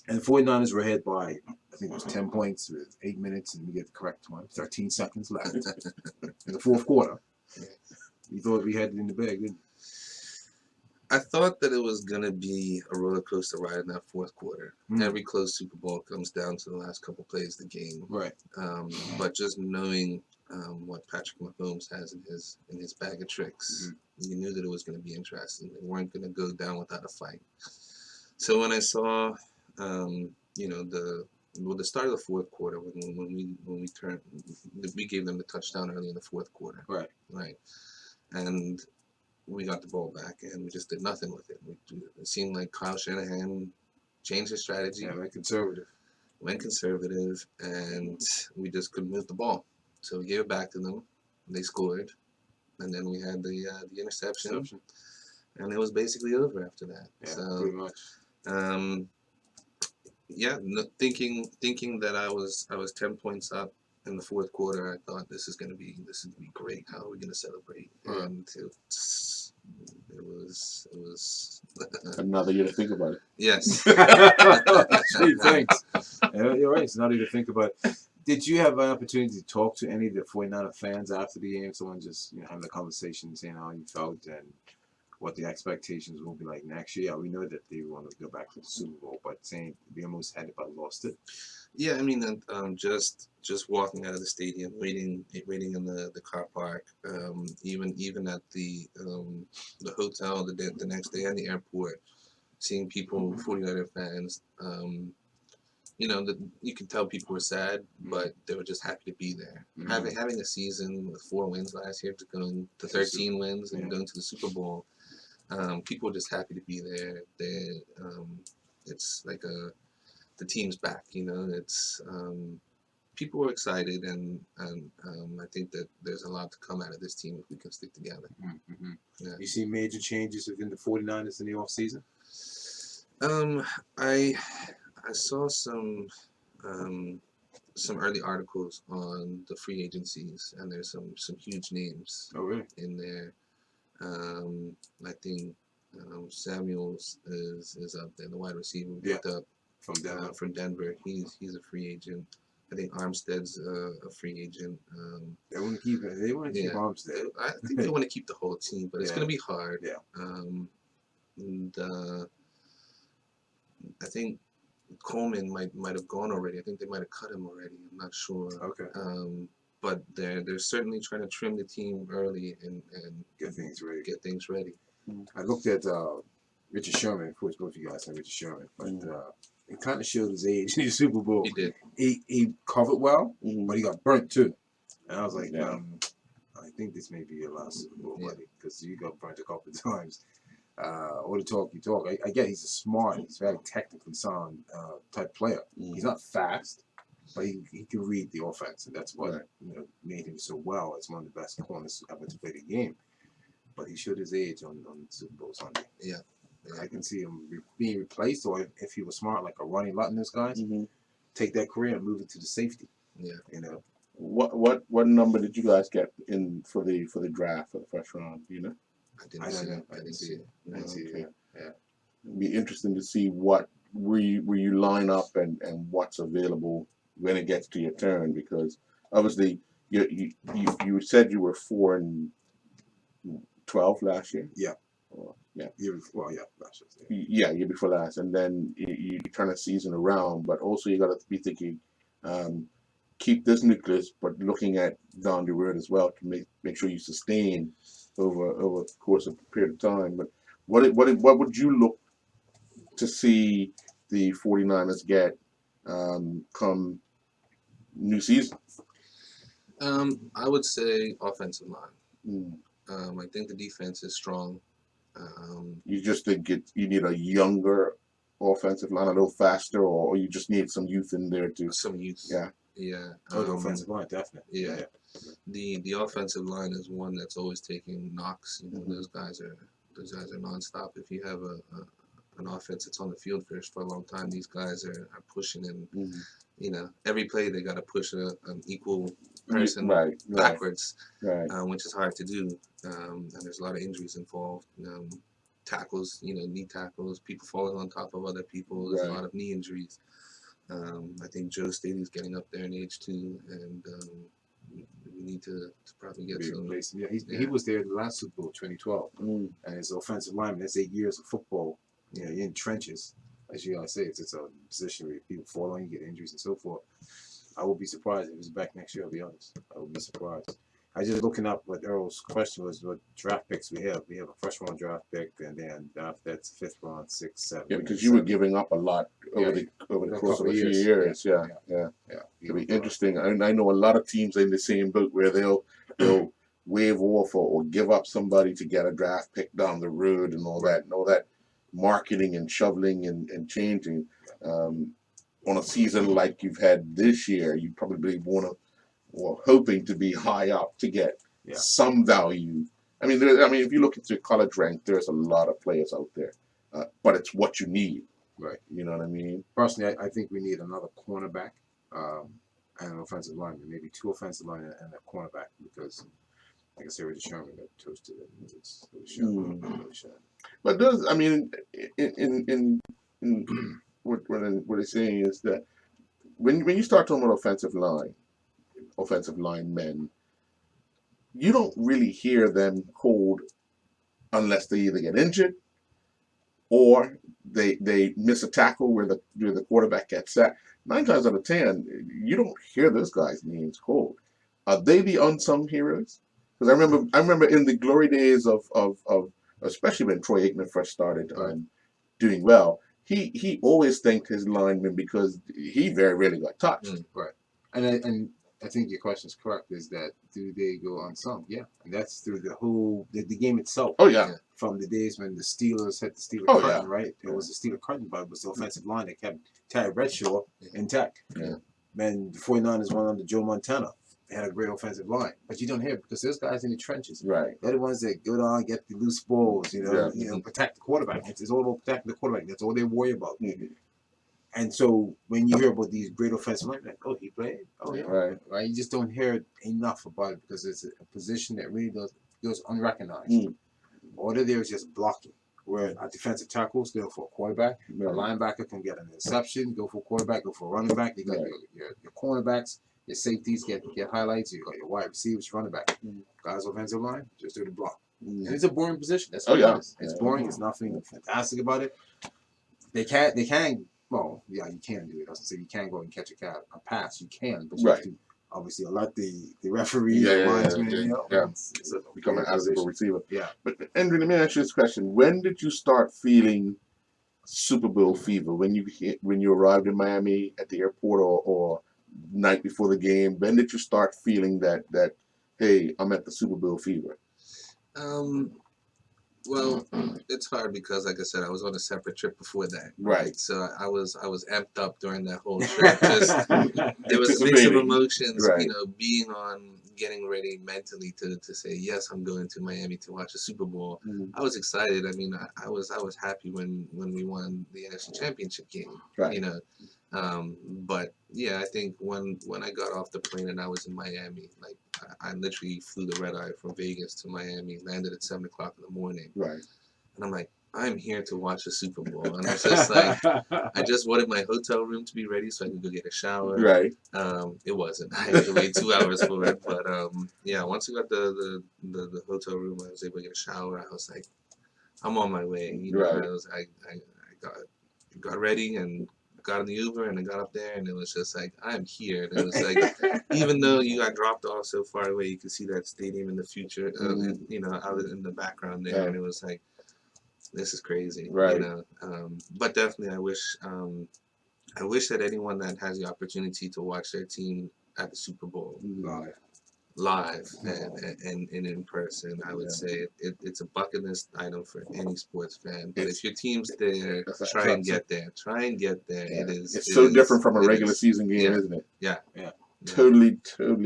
the 49ers were ahead by, I think it was 10 points with 8 minutes, and we get the correct one, 13 seconds left in the fourth quarter. You thought we had it in the bag, didn't you? I thought that it was gonna be a roller coaster ride in that fourth quarter. Every close Super Bowl comes down to the last couple plays of the game. Right. But just knowing what Patrick Mahomes has in his bag of tricks, you knew that it was going to be interesting. They weren't going to go down without a fight. So when I saw, the start of the fourth quarter when we gave them the touchdown early in the fourth quarter. Right. And we got the ball back and we just did nothing with it. It seemed like Kyle Shanahan changed his strategy. Yeah, went conservative, and we just couldn't move the ball. So we gave it back to them. They scored, and then we had the interception, and it was basically over after that. Yeah, so, pretty much. Thinking that I was 10 points up in the fourth quarter, I thought this is gonna be great. How are we gonna celebrate? And it was another year to think about it. Yes. Gee, thanks. You're right. It's nothing to think about. Did you have an opportunity to talk to any of the 49er fans after the game? Someone just having a conversation, saying how you felt and what the expectations will be like next year. We know that they want to go back to the Super Bowl, but saying they almost had it but lost it. Yeah, I mean, just walking out of the stadium, waiting in the car park, even at the hotel the next day at the airport, seeing people, 49er fans, you can tell people were sad, but they were just happy to be there. Having a season with 4 wins last year, to going to 13 wins and going to the Super Bowl, people were just happy to be there. It's like the team's back. It's people were excited, and I think that there's a lot to come out of this team if we can stick together. Yeah. You see major changes within the 49ers in the offseason? I saw some early articles on the free agencies, and there's some huge names in there. I think Samuels is up there, the wide receiver we picked up from Denver. He's a free agent. I think Armstead's a free agent. They want to keep it. They want to keep Armstead. I think they want to keep the whole team, but it's going to be hard. Yeah. And I think Coleman might have gone already. I think they might have cut him already. I'm not sure. Okay. But they're certainly trying to trim the team early and get things ready. Mm-hmm. I looked at Richard Sherman. Of course, both of you guys know Richard Sherman, but it kind of showed his age in the Super Bowl. He did. He covered well, but he got burnt too. And I was like, I think this may be your last Super Bowl, buddy, because you got burnt a couple of times. All the talk you talk. I get he's he's very technically sound type player. He's not fast, but he can read the offense, and that's what made him so well as one of the best corners ever to play the game. But he showed his age on Super Bowl Sunday. Yeah. I can see him being replaced, or if he was smart, like a Ronnie Lott and those guys, take that career and move it to the safety. Yeah. What number did you guys get in for the draft for the first round? I didn't see it. I didn't see it. Yeah. It'd be interesting to see what where you line up and what's available when it gets to your turn, because obviously you said you were 4-12 last year. Yeah. Year before last, and then you turn a season around, but also you got to be thinking, keep this nucleus, but looking at down the road as well to make sure you sustain over the course of a period of time. But what would you look to see the 49ers get come new season? I would say offensive line. I think the defense is strong. You just think you need a younger offensive line, a little faster, or you just need some youth in there too? Some youth. Yeah. Yeah. The offensive line, definitely. Yeah. The offensive line is one that's always taking knocks. Those guys are nonstop. If you have an offense that's on the field for a long time, these guys are pushing, and every play they got to push an equal person backwards, which is hard to do. And there's a lot of injuries involved. Tackles, knee tackles, people falling on top of other people. There's a lot of knee injuries. I think Joe Staley's getting up there in age too, and we need to probably get some. Yeah, he was there the last Super Bowl, 2012, and his offensive lineman. That's 8 years of football. You're in trenches, as you guys say. It's a position where people fall on, you get injuries and so forth. I would be surprised if he's back next year. I'll be honest. I would be surprised. I just looking up what Earl's question was, what draft picks we have. We have a first round draft pick, and then after that's 5th round, 6th, 7th. Yeah, because you were giving up a lot over the course of a few years. Yeah. It'll be interesting. I know a lot of teams in the same boat where they'll wave off or give up somebody to get a draft pick down the road and all that marketing and shoveling and changing. On a season like you've had this year, you probably want to, or hoping to be high up to get some value. I mean, if you look into college rank, there's a lot of players out there, but it's what you need. Right. You know what I mean? Personally, I think we need another cornerback and an offensive lineman, maybe 2 offensive linemen and a cornerback, because, like I said, Richard Sherman got toasted. But does, I mean, in what they're saying is that when you start talking about offensive line men, you don't really hear them called unless they either get injured or they miss a tackle where the quarterback gets sacked. 9 times out of 10, you don't hear those guys' names called. Are they the unsung heroes? Because I remember in the glory days of especially when Troy Aikman first started doing well, he always thanked his linemen because he very rarely got touched. Right. And I think your question is correct. Is that do they go unsung? Yeah, and that's through the whole the game itself. Oh yeah. From the days when the Steelers had the Steeler Oh, curtain, yeah. right? It was the Steeler curtain, but it was the offensive line that kept Terry Bradshaw intact. Yeah. Then the 49ers went under Joe Montana. They had a great offensive line, but you don't hear it because those guys in the trenches. Right. They're the ones that go down, get the loose balls, Yeah. protect the quarterback. It's all about protecting the quarterback. That's all they worry about. Mhm. And so when you hear about these great offensive linemen, like, oh, he played? Oh, yeah. Right. You just don't hear enough about it because it's a position that really goes unrecognized. All they're there is just blocking. Where a defensive tackles go for a quarterback, a linebacker can get an interception, go for a quarterback, go for a running back. You got your cornerbacks, your safeties get highlights. You got your wide receivers, running back. Guys, offensive line, just do the block. And it's a boring position. That's what it is. It's boring. It's nothing fantastic about it. They can. Well, yeah, you can do it. I was gonna say you can go and catch a pass. You can, but you have to obviously alert the referee, the linesman. It's become an eligible receiver. Yeah. But Andrew, let me ask you this question: when did you start feeling Super Bowl fever? When you arrived in Miami at the airport, or night before the game? When did you start feeling that hey, I'm at the Super Bowl fever? Well, it's hard because, like I said, I was on a separate trip before that. Right. So I was amped up during that whole trip. Just there was a mix of emotions, being on, getting ready mentally to say yes, I'm going to Miami to watch the Super Bowl. I was excited. I mean, I was happy when we won the NFC Championship game. Right. But yeah, I think when I got off the plane and I was in Miami, like I literally flew the red eye from Vegas to Miami, landed at 7 o'clock in the morning. Right. And I'm like, I'm here to watch the Super Bowl. And it's just like, I just wanted my hotel room to be ready so I could go get a shower. Right. It wasn't. I had to wait 2 hours for it. But yeah, once I got the hotel room, I was able to get a shower. I was like, I'm on my way. I got ready and got in the Uber and I got up there and it was just like, I'm here. And it was like, even though you got dropped off so far away, you could see that stadium in the future, out in the background there. Yeah. And it was like, this is crazy. Right. But definitely I wish that anyone that has the opportunity to watch their team at the Super Bowl live and in person, I would say it's a bucket list item for any sports fan. But if your team's there, try and get there. Yeah. It's so different from a regular season game, isn't it? Yeah. Totally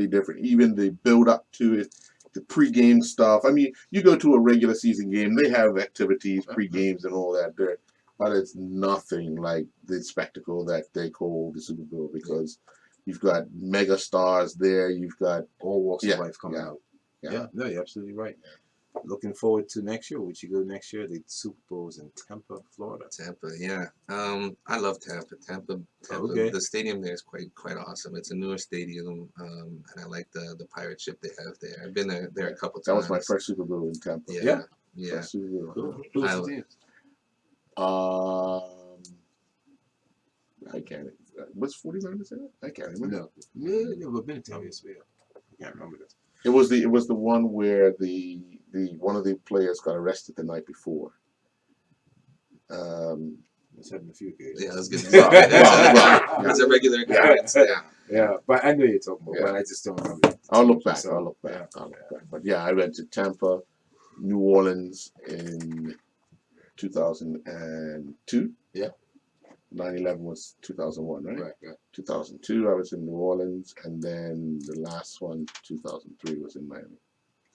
different. Even the build up to it, the pre-game stuff. I mean, you go to a regular season game, they have activities, pre-games and all that there, but it's nothing like the spectacle that they call the Super Bowl because you've got mega stars there. You've got all walks of life coming out. Yeah. No, you're absolutely right. Looking forward to next year. Would you go next year? The Super Bowl's in Tampa, Florida. Tampa, yeah. I love Tampa. Tampa. Okay. The stadium there is quite awesome. It's a newer stadium, and I like the pirate ship they have there. I've been there a couple times. That was my first Super Bowl in Tampa. Yeah. First Super Bowl. Cool. Who was the team? I can't. What's 49ers in it? I can't remember. No, never been to Tampa. I can't remember this. It was the one where the one of the players got arrested the night before. It's having a few games. Yeah, that's good. It's a regular occurrence. Yeah, but I know you're talking about, but I just don't remember. I'll look back. But yeah, I went to Tampa, New Orleans in 2002. Yeah. 9/11 was 2001, right? Right. 2002, I was in New Orleans, and then the last one, 2003, was in Miami.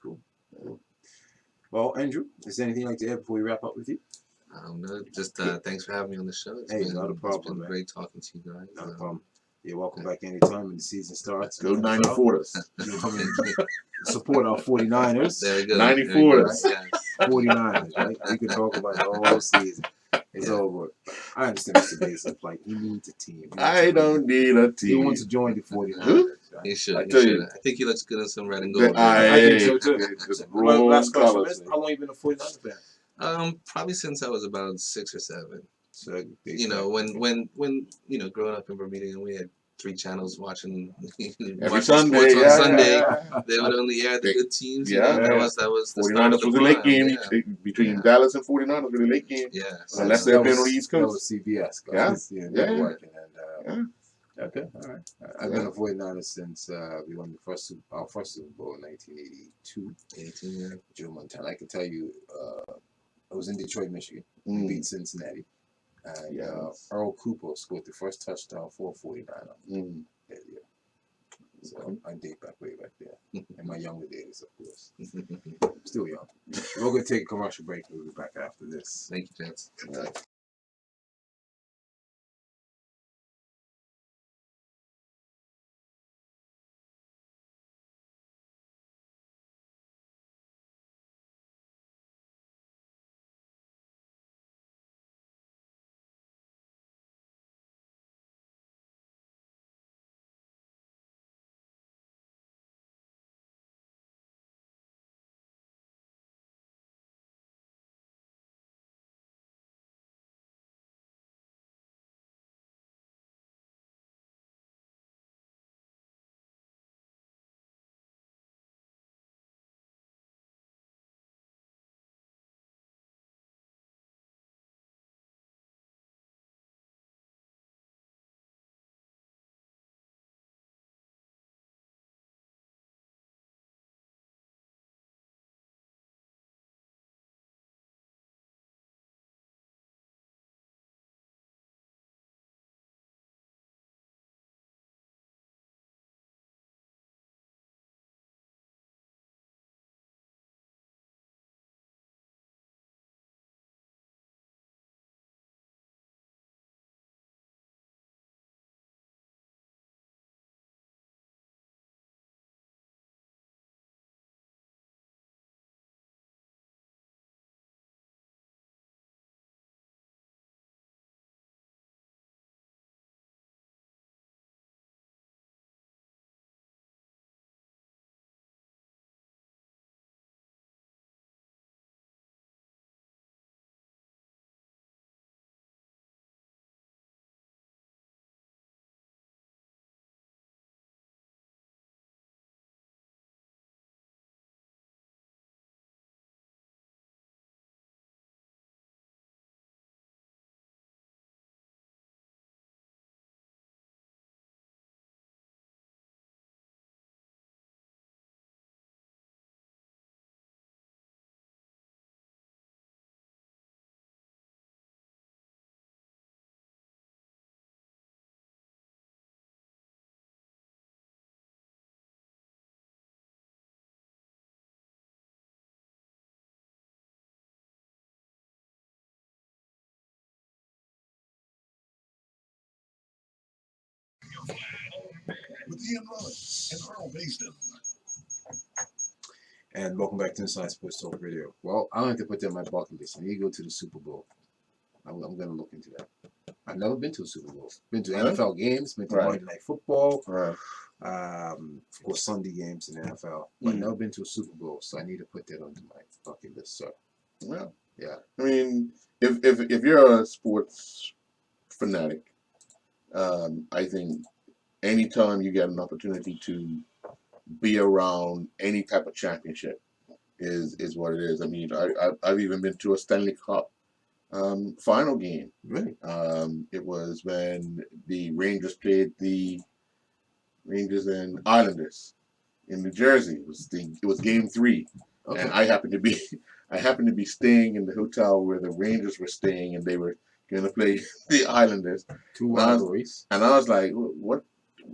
Cool. Well, Andrew, is there anything you'd like to add before we wrap up with you? No, just thanks for having me on the show. Not a problem. It's been great talking to you guys. Not a problem. You're welcome back anytime when the season starts. Go 94ers. You'll come in support our 49ers. There we go. 94ers. 49ers, right? We could talk about the whole season. It's over. I understand Mr. Basin. Like, he needs a team. I don't need a team. He wants to join the 49ers. Who? Right? He should. I tell you. I think he looks good in some red and gold. I think so too. Just Well, last question colors. is, how long you been a 49ers fan? Probably since I was about 6 or 7. So, When growing up in Bermuda, and we had 3 channels watching Every watching Sunday, sports on yeah, Sunday. yeah. They would only air the They- good teams. You yeah, know, yeah. that was the start of 49ers the was a late prime. game Yeah, between yeah. Dallas and 49ers was a late game. Yeah. Unless So, they're playing on the East That Coast. was CBS, Yeah. guys. Yeah, Yeah. networking. And Yeah. okay, all right. I've been a 49ers since we won our first Super Bowl in 1982. 18 years. Joe Montana. I can tell you, I was in Detroit, Michigan. We Mm. beat Cincinnati. And Yes. Earl Cooper scored the first touchdown for a 49er Mm. that year. So I date back way back there. In my younger days, of course. Still young. We're going to take a commercial break. We'll be back after this. Thank you, gents. Yeah. With Ian Rollins and Earl Basden. And welcome back to Inside Sports Talk Radio. Well, I don't have to put that on my bucket list. I need to go to the Super Bowl. I'm going to look into that. I've never been to a Super Bowl. Been to NFL games, been to Right. Monday Night Football, Right. of course Sunday games in the NFL. But never been to a Super Bowl, so I need to put that onto my bucket list, sir. Yeah. Yeah. I mean, if you're a sports fanatic, I think anytime you get an opportunity to be around any type of championship is what it is. I mean, I've even been to a Stanley Cup final game. Really? It was when the Rangers played the Rangers and Islanders in New Jersey. It was game 3, Okay. and I happened to be staying in the hotel where the Rangers were staying, and they were going to play the Islanders. Two rivalries. And I was like, who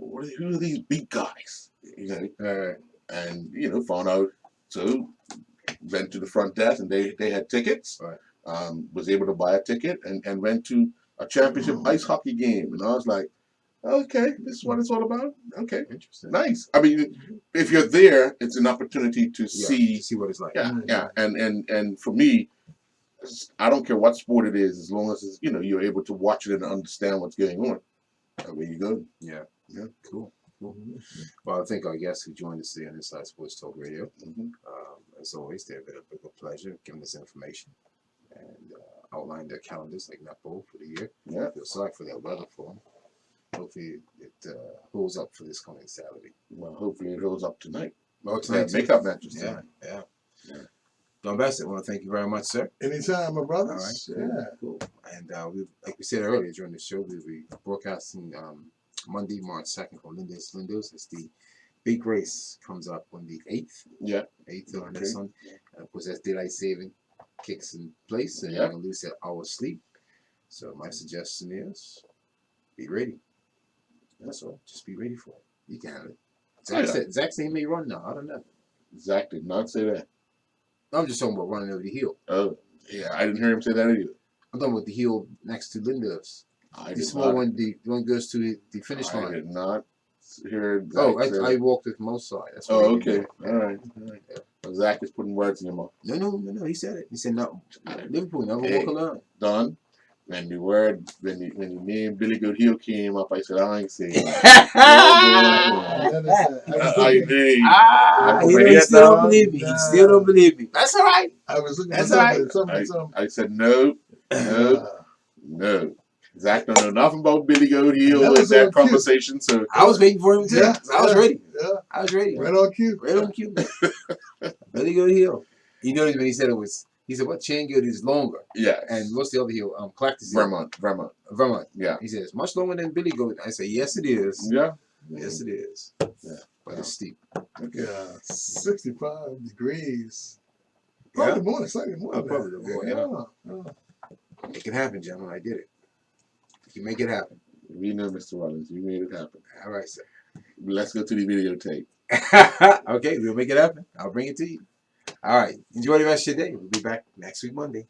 are these big guys? You know, and found out. So went to the front desk, and they had tickets. Right. Was able to buy a ticket and went to a championship ice hockey game, and I was like, okay, this is what it's all about. Okay, Interesting. nice. I mean, if you're there, it's an opportunity to see what it's like. Yeah. And for me, I don't care what sport it is, as long as it's, you're able to watch it and understand what's going on. Away you go. Yeah. Yeah. Cool. Well, I think our guests who joined us today on Inside Sports Talk Radio, as always, they've been a big pleasure giving us information and outline their calendars like netball for the year. Yeah. I feel sorry for that weather for them. hopefully it holds up for this coming Saturday. Well, hopefully it holds up tonight. Oh, That tonight too. makeup matches Yeah, tonight. yeah. Yeah. Don Bassett, I want to thank you very much, sir. Anytime, my All right, brothers. cool, Yeah. cool. And like we said earlier during the show, we'll be broadcasting Monday, March 2nd from Lindos. It's the big race comes up on the 8th. Yeah. 8th of Okay. this one. And of course, that's daylight saving kicks in place, and Yeah. you're going to lose that hour sleep. So my suggestion is be ready. That's all. Just be ready for it. You can have it. Zach said he may run now. I don't know. Zach did not say that. I'm just talking about running over the hill. Oh, yeah, I didn't hear him say that either. I'm talking about the hill next to Linda's. I The did small not. one, the one goes to the finish I line. did not hear Zach say I that. walked with most side. That's what Oh, he did. okay. All right. Well, Zach is putting words in your mouth. No. He said it. He said no. Liverpool never Hey. walk alone. Don, when the word, when the name Billy Goat Hill came up, I said, I ain't saying that. I did. He still don't believe me. He still don't believe me. That's all right. I was looking That's for all right. something. I said, no. Zach don't know nothing about Billy Goat Hill That in was that so cute. conversation, so I was waiting for him too. Yeah, I was ready. Yeah. I was ready. Right on cue. Right on cue. Billy Goat Hill. You noticed when he said it was. He said, "What chain goat is longer?" yeah. And what's the other hill? Clactus Hill. Vermont. Yeah. He said, "It's much longer than Billy Goat." I said, "Yes, it is. Yeah. Yes, it is. Yeah. But it's steep." Yeah, 65 degrees. Yeah. Probably more, slightly more. Oh, probably more, yeah. Yeah. It can happen, gentlemen. I did it. You can make it happen. We know, Mr. Rollins. You made it happen. All right, sir. Let's go to the videotape. Okay, we'll make it happen. I'll bring it to you. All right. Enjoy the rest of your day. We'll be back next week, Monday.